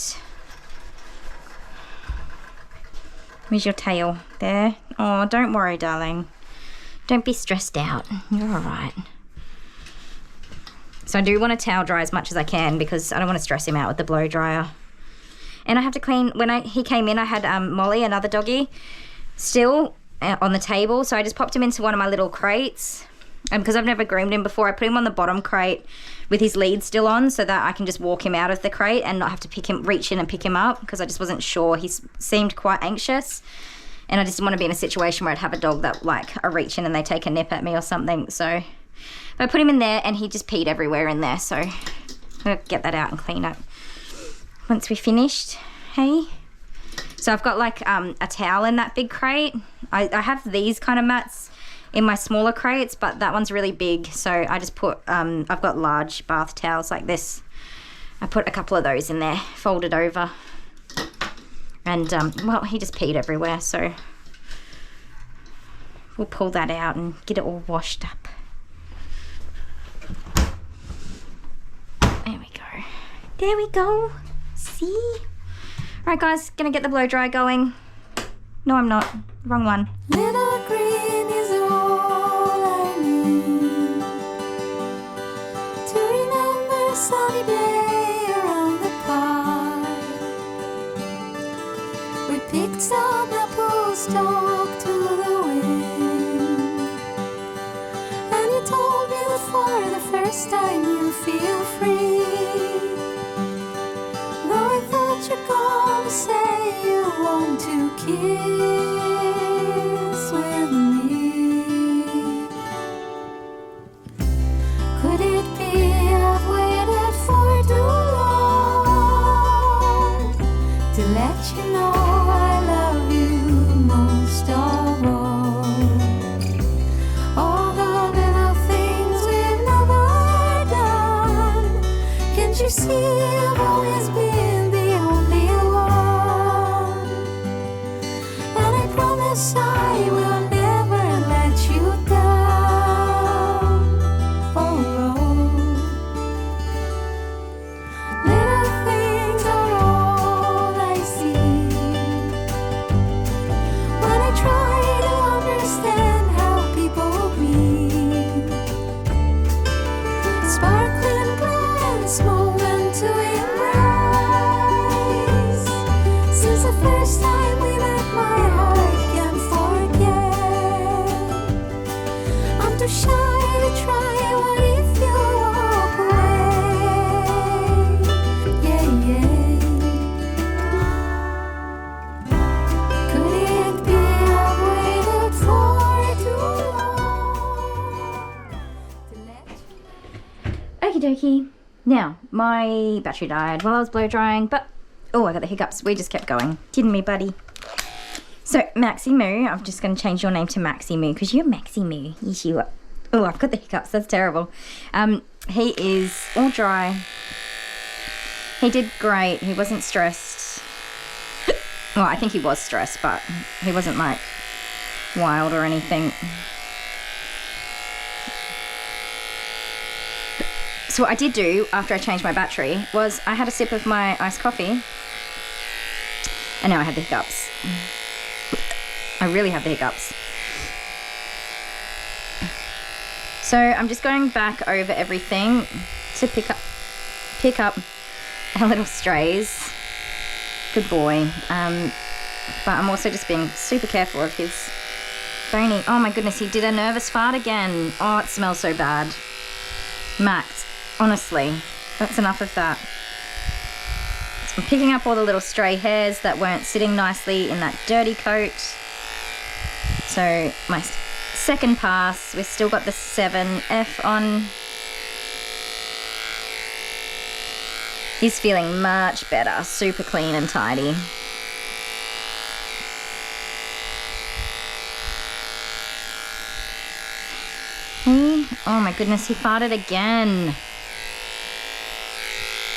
A: Where's your tail? There? Oh, don't worry, darling. Don't be stressed out. You're alright. So I do want to towel dry as much as I can because I don't want to stress him out with the blow dryer. And I have to clean, when he came in, I had Molly, another doggy, still on the table. So I just popped him into one of my little crates. And because I've never groomed him before, I put him on the bottom crate with his lead still on so that I can just walk him out of the crate and not have to reach in and pick him up because I just wasn't sure. He seemed quite anxious. And I just didn't want to be in a situation where I'd have a dog that, like, I reach in and they take a nip at me or something. So I put him in there and he just peed everywhere in there. So I'll get that out and clean it once we're finished. Hey. So I've got, like, a towel in that big crate. I have these kind of mats in my smaller crates, but that one's really big. So I just put, I've got large bath towels like this. I put a couple of those in there, folded over. And, well, he just peed everywhere, so we'll pull that out and get it all washed up. There we go. There we go. See? Alright, guys, gonna get the blow dry going. No, I'm not. Wrong one.
B: Little green is all I need to remember a sunny day around the park. We picked some apples, talked to the wind, and you told me that for the first time you feel free. Though I thought you're gonna say you want to kiss with me. Could it be I've waited for too long to let you know I love you most of all? All the little things we've never done. Can't you see I've always been the only one? And I promise I will never let you down. Oh, little things are all I see when I try to understand how people breathe. Sparkling glance, moment to embrace. Since the first time we met, my heart can't forget. I'm too shy to try. What if you walk away? Yeah, yeah. Could it be I've waited for too long to let you?
A: Okie dokie. Now, my battery died while I was blow drying, but oh, I got the hiccups. We just kept going. Kidding me, buddy. So, Maxi Moo, I'm just going to change your name to Maxi Moo because you're Maxi Moo. Yes, you are. Oh, I've got the hiccups. That's terrible. He is all dry. He did great. He wasn't stressed. Well, I think he was stressed, but he wasn't, like, wild or anything. So what I did do after I changed my battery was I had a sip of my iced coffee and now I had the hiccups. I really have the hiccups. So I'm just going back over everything to pick up our little strays. Good boy. But I'm also just being super careful of his bony. Oh my goodness, he did a nervous fart again. Oh, it smells so bad. Max, honestly, that's enough of that. So I'm picking up all the little stray hairs that weren't sitting nicely in that dirty coat. So my second pass, we've still got the 7F on. He's feeling much better, super clean and tidy. Hey, oh my goodness, he farted again.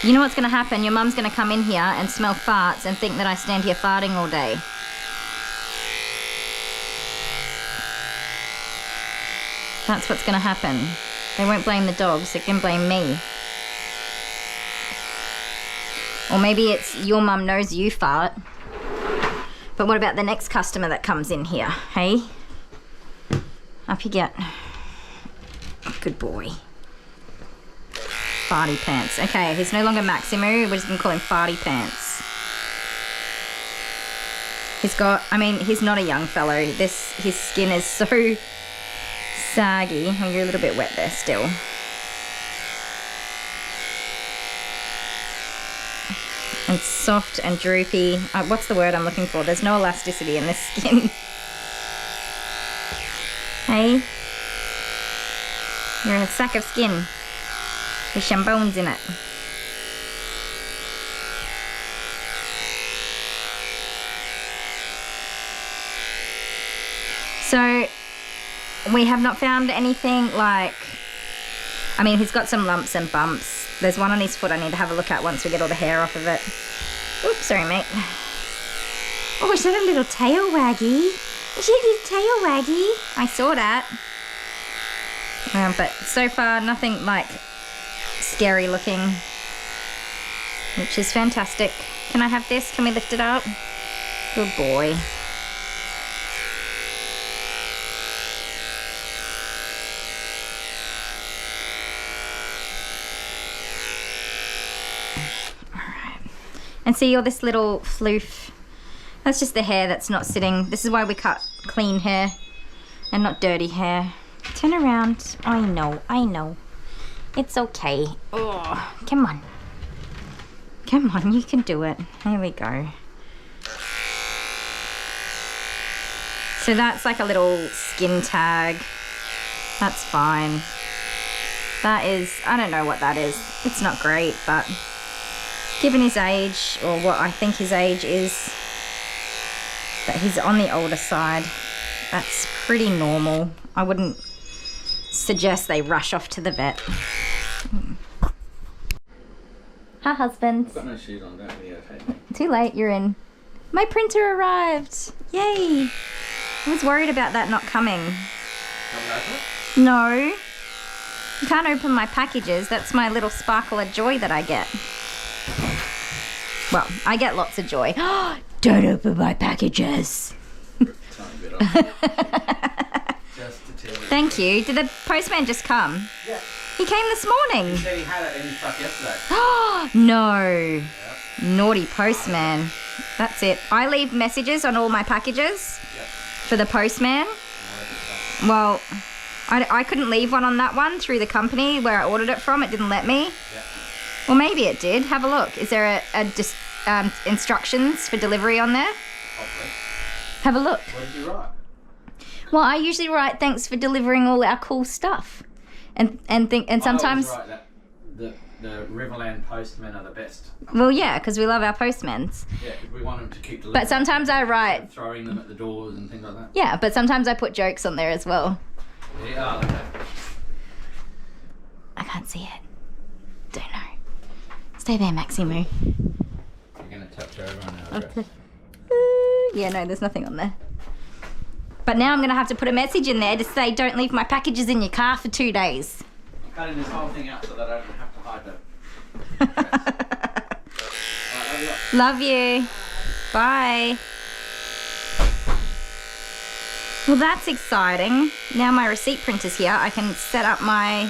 A: You know what's going to happen? Your mum's going to come in here and smell farts and think that I stand here farting all day. That's what's going to happen. They won't blame the dogs, they can blame me. Or maybe it's your mum knows you fart. But what about the next customer that comes in here, hey? Up you get. Good boy. Fartypants. Okay, he's no longer Maximu, we're just gonna call him Fartypants. He's got, I mean, he's not a young fellow. His skin is so saggy. Oh, you're a little bit wet there still. And soft and droopy. What's the word I'm looking for? There's no elasticity in this skin. Hey? You're in a sack of skin with some bones in it. So, we have not found anything like... I mean, he's got some lumps and bumps. There's one on his foot I need to have a look at once we get all the hair off of it. Oops, sorry, mate. Oh, is that a little tail waggy? Is it a tail waggy? I saw that. But so far, nothing like scary looking, which is fantastic. Can I have this? Can we lift it up? Good boy. And see all this little floof. That's just the hair that's not sitting. This is why we cut clean hair and not dirty hair. Turn around. I know, I know. It's okay. Oh, come on. Come on, you can do it. There we go. So that's like a little skin tag. That's fine. That is, I don't know what that is. It's not great, but given his age, or what I think his age is, that he's on the older side, that's pretty normal. I wouldn't suggest they rush off to the vet. Hi, husband.
C: I've got no shoes on, don't be okay.
A: Too late, you're in. My printer arrived. Yay. I was worried about that not coming.
C: Haven't opened it?
A: No. You can't open my packages. That's my little sparkle of joy that I get. Well, I get lots of joy. Don't open my packages.
C: Tiny bit off. Just to tell you.
A: Thank you. Did the postman just come?
C: Yeah.
A: He came this morning.
C: He said he had it in his truck yesterday.
A: No.
C: Yep.
A: Naughty postman. That's it. I leave messages on all my packages for the postman. Well, I couldn't leave one on that one through the company where I ordered it from. It didn't let me.
C: Yep.
A: Well, maybe it did. Have a look. Is there instructions for delivery on there?
C: Hopefully.
A: Have a look.
C: What did you write?
A: Well, I usually write thanks for delivering all our cool stuff, and sometimes.
C: I always write that the Riverland postmen are the best.
A: Well, yeah, because we love our postmans.
C: Yeah, because we want them to keep delivering.
A: But sometimes I write.
C: Throwing them at the doors and things like that.
A: Yeah, but sometimes I put jokes on there as well.
C: Yeah, okay.
A: I can't see it. Don't know. Stay there, Maximu.
C: You're going to touch over on our address.
A: Yeah, no, there's nothing on there. But now I'm going to have to put a message in there to say don't leave my packages in your car for 2 days.
C: I'm cutting this whole thing out so that I don't have to hide the address. Right,
A: Love you. Bye. Well, that's exciting. Now my receipt printer's here. I can set up my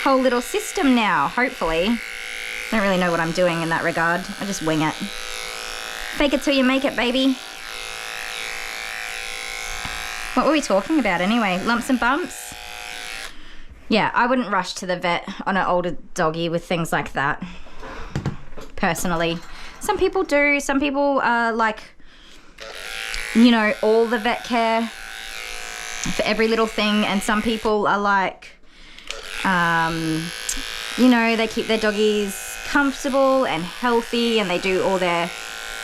A: whole little system now, hopefully. I don't really know what I'm doing in that regard. I just wing it. Fake it till you make it, baby. What were we talking about anyway? Lumps and bumps? Yeah, I wouldn't rush to the vet on an older doggy with things like that. Personally. Some people do. Some people are like, you know, all the vet care for every little thing. And some people are like, you know, they keep their doggies comfortable and healthy, and they do all their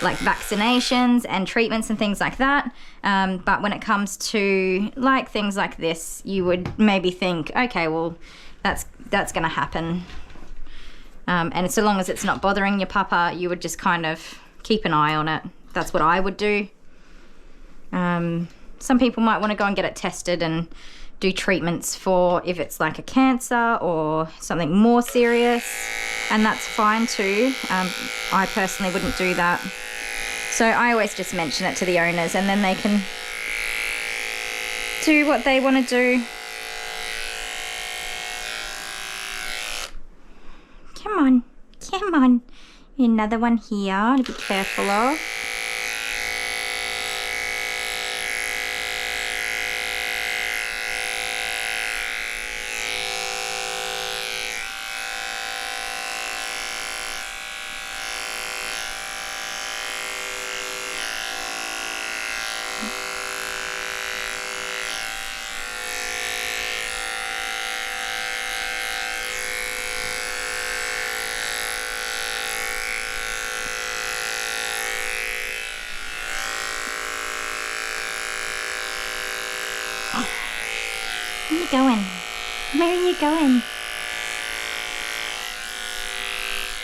A: like vaccinations and treatments and things like that. But when it comes to like things like this, you would maybe think, okay, well, that's gonna happen. And so long as it's not bothering your pupper, you would just kind of keep an eye on it. That's what I would do. Some people might want to go and get it tested and do treatments for if it's like a cancer or something more serious, and that's fine too. I personally wouldn't do that. So I always just mention it to the owners, and then they can do what they want to do. Come on. Another one here to be careful of. Where are you going? Where are you going?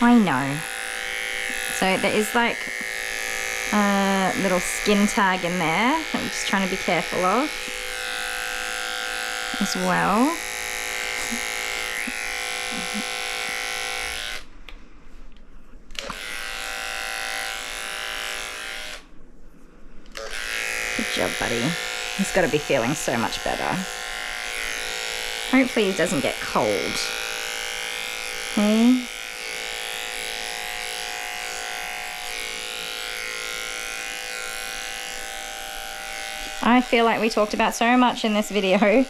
A: I know. So there is like a little skin tag in there that I'm just trying to be careful of as well. Good job, buddy. He's got to be feeling so much better. Hopefully he doesn't get cold. Okay. I feel like we talked about so much in this video.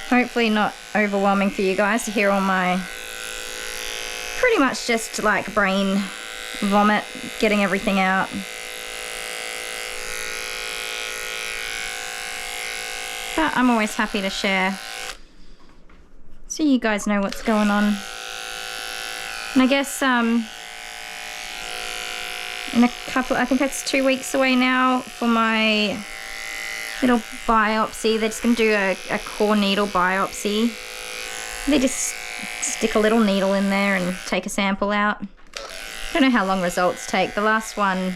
A: Hopefully not overwhelming for you guys to hear all my pretty much just like brain vomit, getting everything out. But I'm always happy to share so you guys know what's going on. And I guess in a couple, I think it's 2 weeks away now for my little biopsy. They're just going to do a core needle biopsy. They just stick a little needle in there and take a sample out. I don't know how long results take. The last one,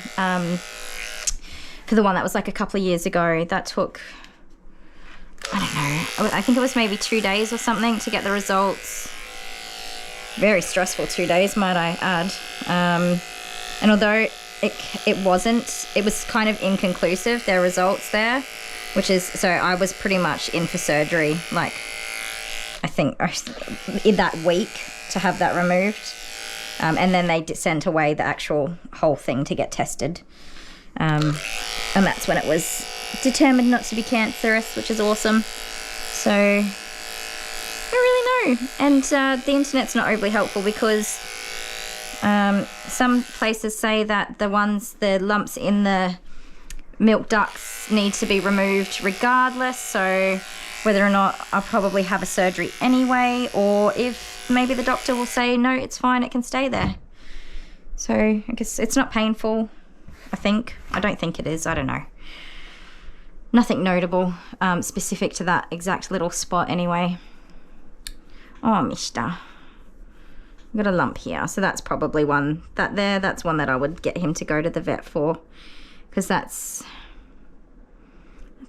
A: for the one that was like a couple of years ago, that took, I don't know, I think it was maybe 2 days or something to get the results. Very stressful 2 days, might I add. And although it wasn't, it was kind of inconclusive, their results there, which is, so I was pretty much in for surgery, like, I think in that week to have that removed. And then they sent away the actual whole thing to get tested. And that's when it was determined not to be cancerous, which is awesome. So I don't really know. And the internet's not overly helpful because some places say that the lumps in the milk ducts need to be removed regardless. So whether or not I'll probably have a surgery anyway, or if maybe the doctor will say, no, it's fine, it can stay there. So I guess it's not painful, I think. I don't think it is, I don't know. Nothing notable, specific to that exact little spot anyway. Oh, mister. I've got a lump here, so that's probably one. That's one that I would get him to go to the vet for, because that's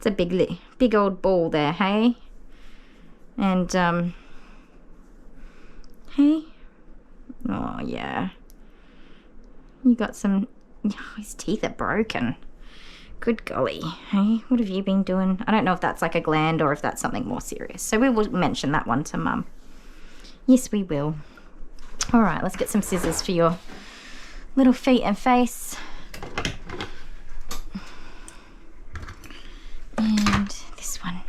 A: a big old ball there, hey? And, hey? Oh, yeah. You got some, oh, his teeth are broken. Good golly, hey? What have you been doing? I don't know if that's like a gland or if that's something more serious. So we will mention that one to Mum. Yes, we will. All right, let's get some scissors for your little feet and face. And this one.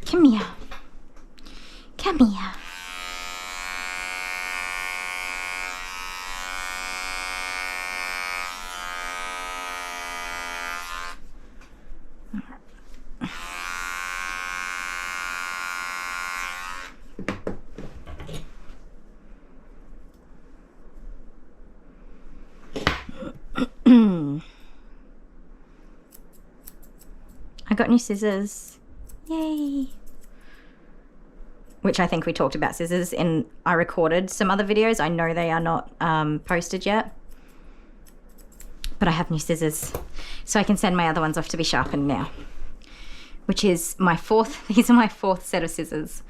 A: Come here. Come here. I got new scissors. Yay. which I think we talked about scissors and I recorded some other videos. I know they are not posted yet, but I have new scissors, so I can send my other ones off to be sharpened now, which is my fourth. These are my fourth set of scissors.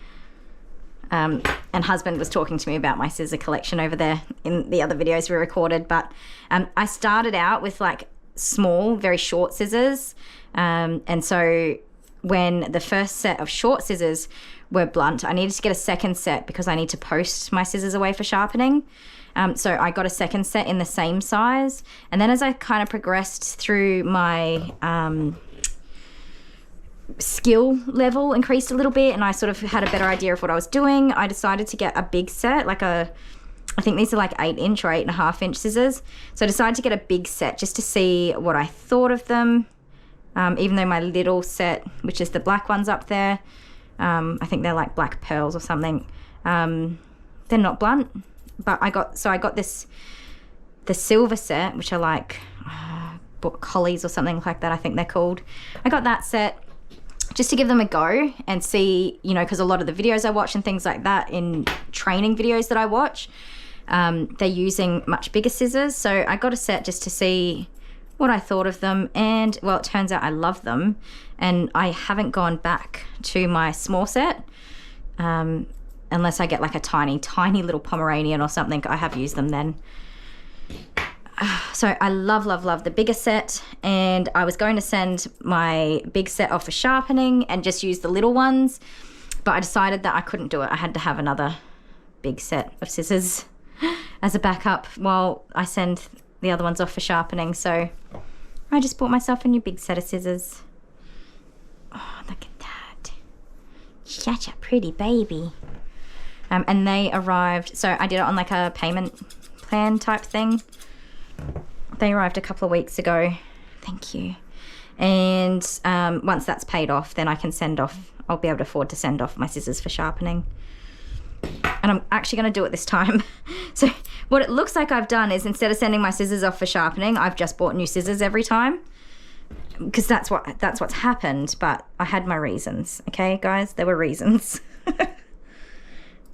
A: And husband was talking to me about my scissor collection over there in the other videos we recorded, but I started out with like small, very short scissors, and so when the first set of short scissors were blunt, I needed to get a second set because I need to post my scissors away for sharpening. So I got a second set in the same size, and then as I kind of progressed through my skill level increased a little bit and I sort of had a better idea of what I was doing, I decided to get a big set, like I think these are like 8-inch or 8.5-inch scissors. So I decided to get a big set just to see what I thought of them, even though my little set, which is the black ones up there, I think they're like black pearls or something, they're not blunt, but I got the silver set, which are like collies or something like that, I think they're called. I got that set just to give them a go and see, you know, because a lot of the videos I watch and things like that, in training videos that I watch, they're using much bigger scissors. So I got a set just to see what I thought of them, and well, it turns out I love them, and I haven't gone back to my small set unless I get like a tiny little Pomeranian or something. I have used them then. So I love the bigger set, and I was going to send my big set off for sharpening and just use the little ones, but I decided that I couldn't do it. I had to have another big set of scissors as a backup while I send the other ones off for sharpening. So I just bought myself a new big set of scissors. Oh, look at that. Such a pretty baby. And they arrived, so I did it on like a payment plan type thing. They arrived a couple of weeks ago. Thank you. And once that's paid off, then I can send off, I'll be able to afford to send off my scissors for sharpening. And I'm actually going to do it this time. So what it looks like I've done is, instead of sending my scissors off for sharpening, I've just bought new scissors every time, because that's what's happened. But I had my reasons, okay guys, there were reasons.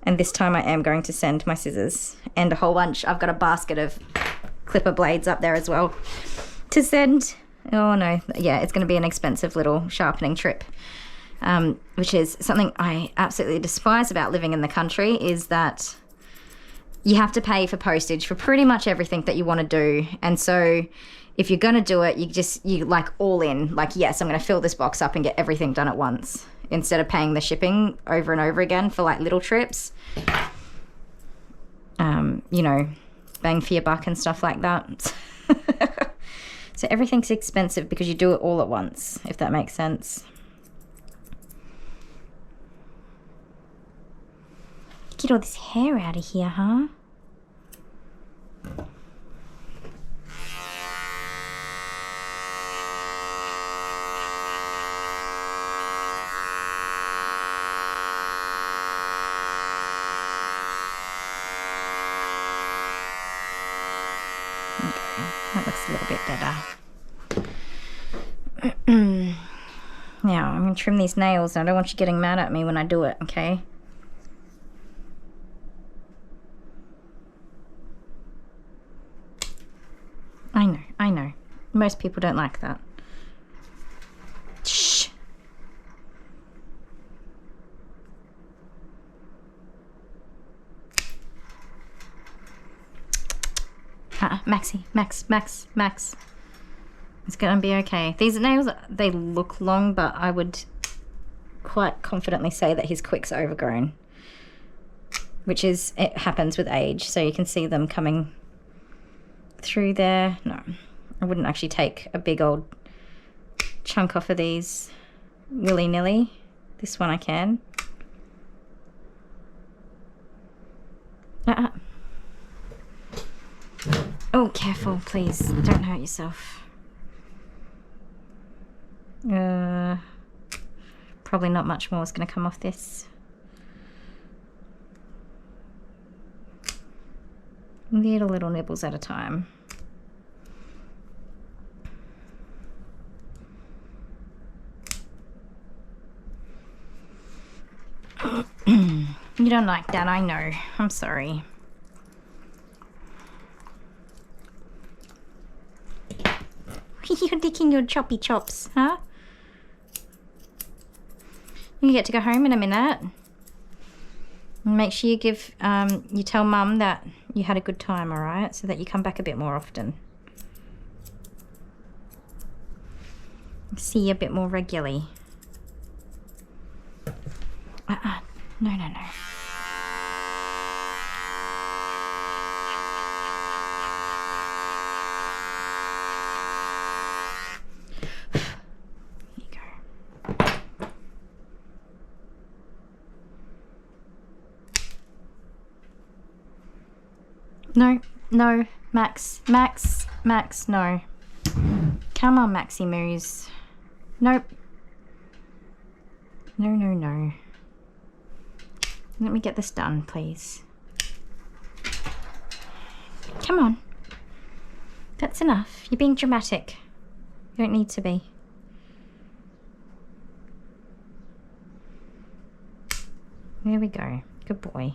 A: And this time I am going to send my scissors and a whole bunch. I've got a basket of clipper blades up there as well to send. Oh no, yeah, it's going to be an expensive little sharpening trip, which is something I absolutely despise about living in the country, is that you have to pay for postage for pretty much everything that you want to do. And so if you're going to do it, you like all in, like, yes, I'm going to fill this box up and get everything done at once, instead of paying the shipping over and over again for like little trips. You know, bang for your buck and stuff like that. So everything's expensive because you do it all at once, if that makes sense. Get all this hair out of here, huh? That looks a little bit better. Now, I'm going to trim these nails, and I don't want you getting mad at me when I do it, okay? I know. Most people don't like that. Shh. Maxie, Max. It's gonna be okay. These nails, they look long, but I would quite confidently say that his quicks are overgrown, which is, it happens with age. So you can see them coming through there. No, I wouldn't actually take a big old chunk off of these willy-nilly. This one I can. Oh, careful, please. Don't hurt yourself. Probably not much more is going to come off this. Little nibbles at a time. You don't like that, I know. I'm sorry. You're licking your choppy chops, huh? You get to go home in a minute. And make sure you give, you tell Mum that you had a good time, alright? So that you come back a bit more often. See you a bit more regularly. No, no, no. No, no, Max, no. Come on, Maxie Moose. Nope. No, no, no. Let me get this done, please. Come on. That's enough. You're being dramatic. You don't need to be. There we go. Good boy.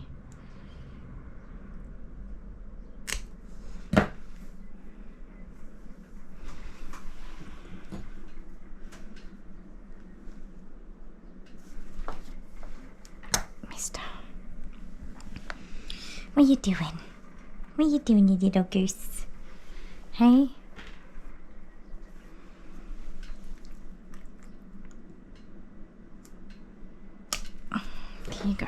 A: What are you doing? What are you doing, you little goose? Hey? There you go.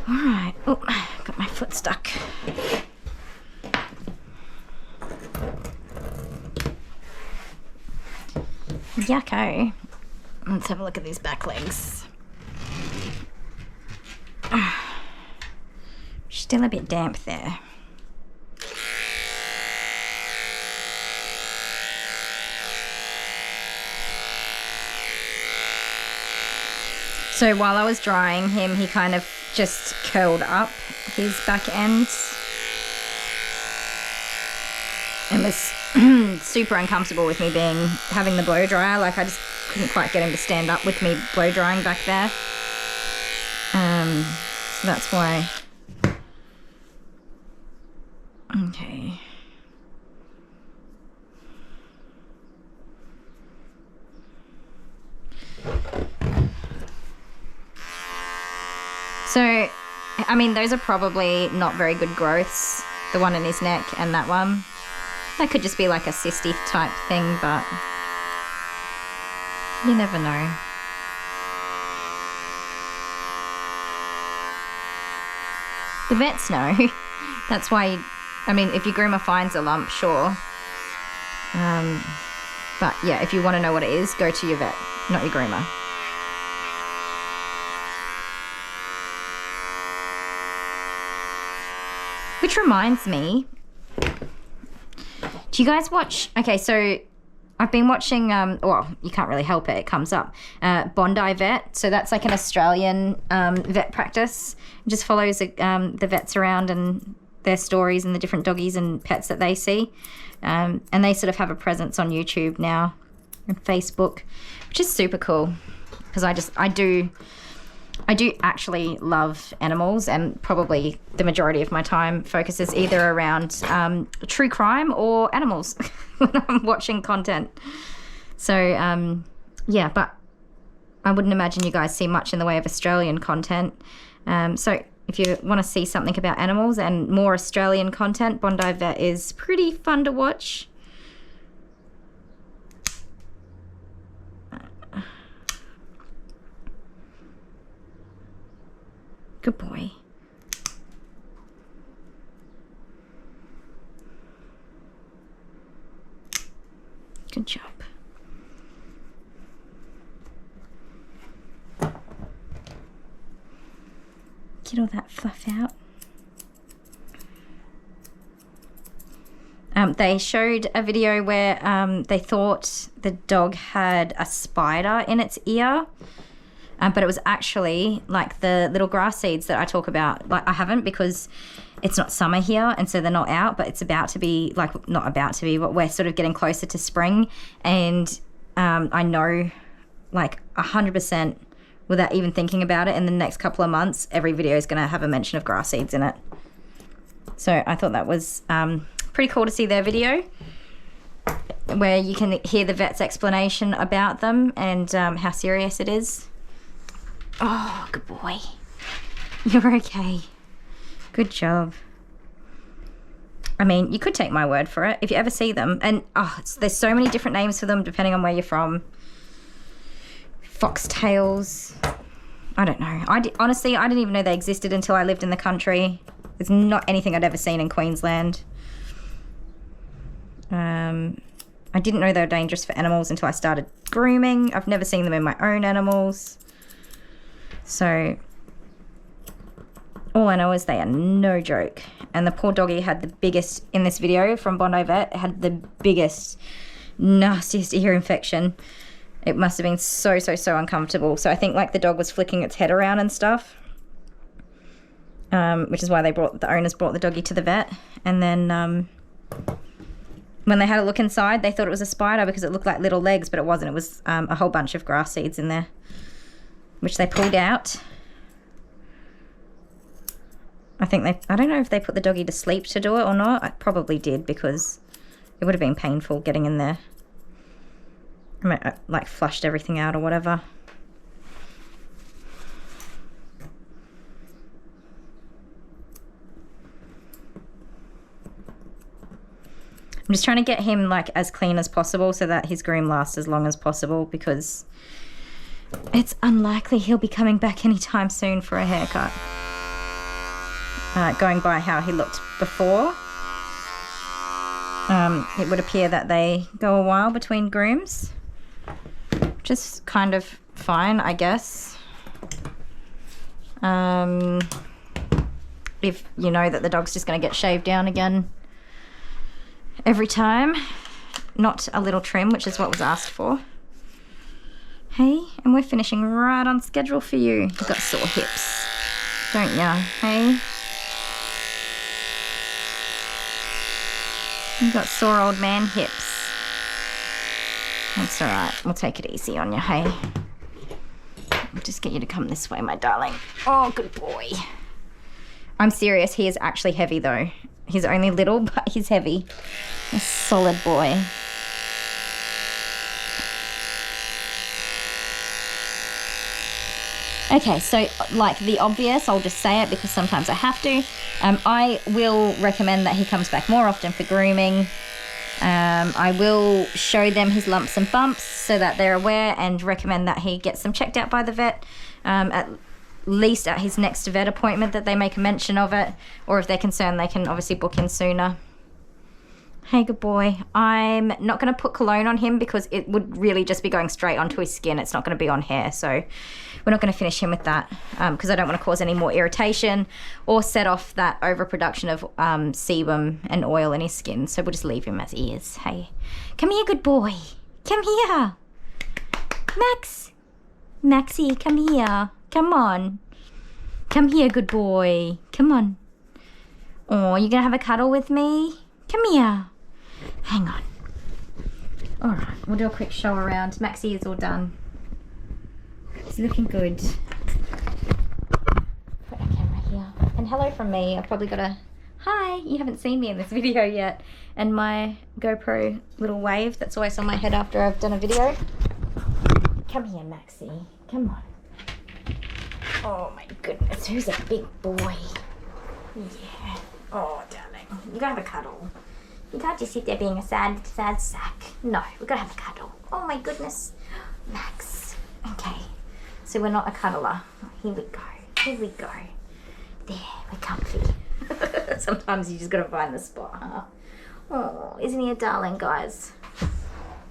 A: Alright. Oh, got my foot stuck. Yucko. Let's have a look at these back legs. Still a bit damp there. So while I was drying him, he kind of just curled up his back end and was super uncomfortable with me having the blow dryer. Like I just couldn't quite get him to stand up with me blow drying back there. So that's why. Okay. So, I mean, those are probably not very good growths, the one in his neck and that one. That could just be like a cysty type thing, but you never know. The vets know. That's why, I mean, if your groomer finds a lump, sure. But yeah, if you want to know what it is, go to your vet, not your groomer. Which reminds me, do you guys watch, okay, so I've been watching, well, you can't really help it comes up, Bondi Vet. So that's like an Australian vet practice. It just follows the vets around and their stories and the different doggies and pets that they see. And they sort of have a presence on YouTube now and Facebook, which is super cool because I do actually love animals, and probably the majority of my time focuses either around true crime or animals when I'm watching content. So, yeah, but I wouldn't imagine you guys see much in the way of Australian content. So if you want to see something about animals and more Australian content, Bondi Vet is pretty fun to watch. Good boy. Good job. Get all that fluff out. They showed a video where they thought the dog had a spider in its ear. But it was actually like the little grass seeds that I talk about. Like I haven't because it's not summer here and so they're not out, but it's about to be, like not about to be, but we're sort of getting closer to spring. And I know like 100% without even thinking about it. In the next couple of months, every video is going to have a mention of grass seeds in it. So I thought that was pretty cool to see their video where you can hear the vet's explanation about them and how serious it is. Oh, good boy. You're okay. Good job. I mean, you could take my word for it if you ever see them. And there's so many different names for them depending on where you're from. Foxtails. I don't know. Honestly, I didn't even know they existed until I lived in the country. It's not anything I'd ever seen in Queensland. I didn't know they were dangerous for animals until I started grooming. I've never seen them in my own animals. So all I know is they are no joke. And the poor doggy had the biggest, in this video from Bondi Vet, had the biggest, nastiest ear infection. It must have been so uncomfortable. So I think like the dog was flicking its head around and stuff. Which is why the owners brought the doggy to the vet. And then when they had a look inside, they thought it was a spider because it looked like little legs, but it wasn't. It was a whole bunch of grass seeds in there, which they pulled out. I don't know if they put the doggy to sleep to do it or not. I probably did because it would have been painful getting in there. I mean, I like flushed everything out or whatever. I'm just trying to get him like as clean as possible so that his groom lasts as long as possible because it's unlikely he'll be coming back anytime soon for a haircut. Going by how he looked before, it would appear that they go a while between grooms, which is kind of fine, I guess. If you know that the dog's just going to get shaved down again every time, not a little trim, which is what was asked for. Hey, and we're finishing right on schedule for you. You've got sore hips, don't ya? Hey? You've got sore old man hips. That's alright. We'll take it easy on you, hey? I'll just get you to come this way, my darling. Oh, good boy. I'm serious. He is actually heavy, though. He's only little, but he's heavy. A solid boy. Okay, so like the obvious, I'll just say it because sometimes I have to. I will recommend that he comes back more often for grooming. I will show them his lumps and bumps so that they're aware and recommend that he gets them checked out by the vet at least at his next vet appointment, that they make a mention of it, or if they're concerned they can obviously book in sooner. Hey, good boy. I'm not going to put cologne on him because it would really just be going straight onto his skin. It's not going to be on hair, so we're not going to finish him with that because I don't want to cause any more irritation or set off that overproduction of sebum and oil in his skin. So we'll just leave him as he is. Hey, come here, good boy. Come here. Max. Maxie, come here. Come on. Come here, good boy. Come on. Oh, you going to have a cuddle with me? Come here. Hang on. All right, we'll do a quick show around. Maxie is all done. It's looking good. Put a camera here. And hello from me. I've probably got a hi. You haven't seen me in this video yet. And my GoPro little wave that's always on my head after I've done a video. Come here, Maxie. Come on. Oh my goodness, who's a big boy? Yeah. Oh, darling. You gotta have a cuddle. You can't just sit there being a sad sack. No, we've got to have a cuddle. Oh my goodness. Max. Okay. So we're not a cuddler. Here we go. Here we go. There, we're comfy. Sometimes you just got to find the spot, huh? Oh, isn't he a darling, guys?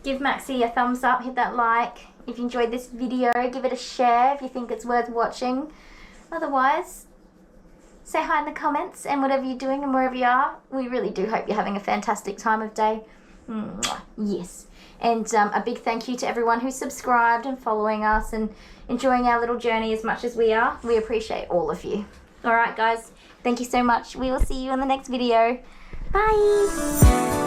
A: Give Maxie a thumbs up. Hit that like. If you enjoyed this video, give it a share if you think it's worth watching. Otherwise, say hi in the comments, and whatever you're doing and wherever you are, we really do hope you're having a fantastic time of day. Mwah. Yes. And a big thank you to everyone who's subscribed and following us and enjoying our little journey as much as we are. We appreciate all of you. All right, guys. Thank you so much. We will see you in the next video. Bye.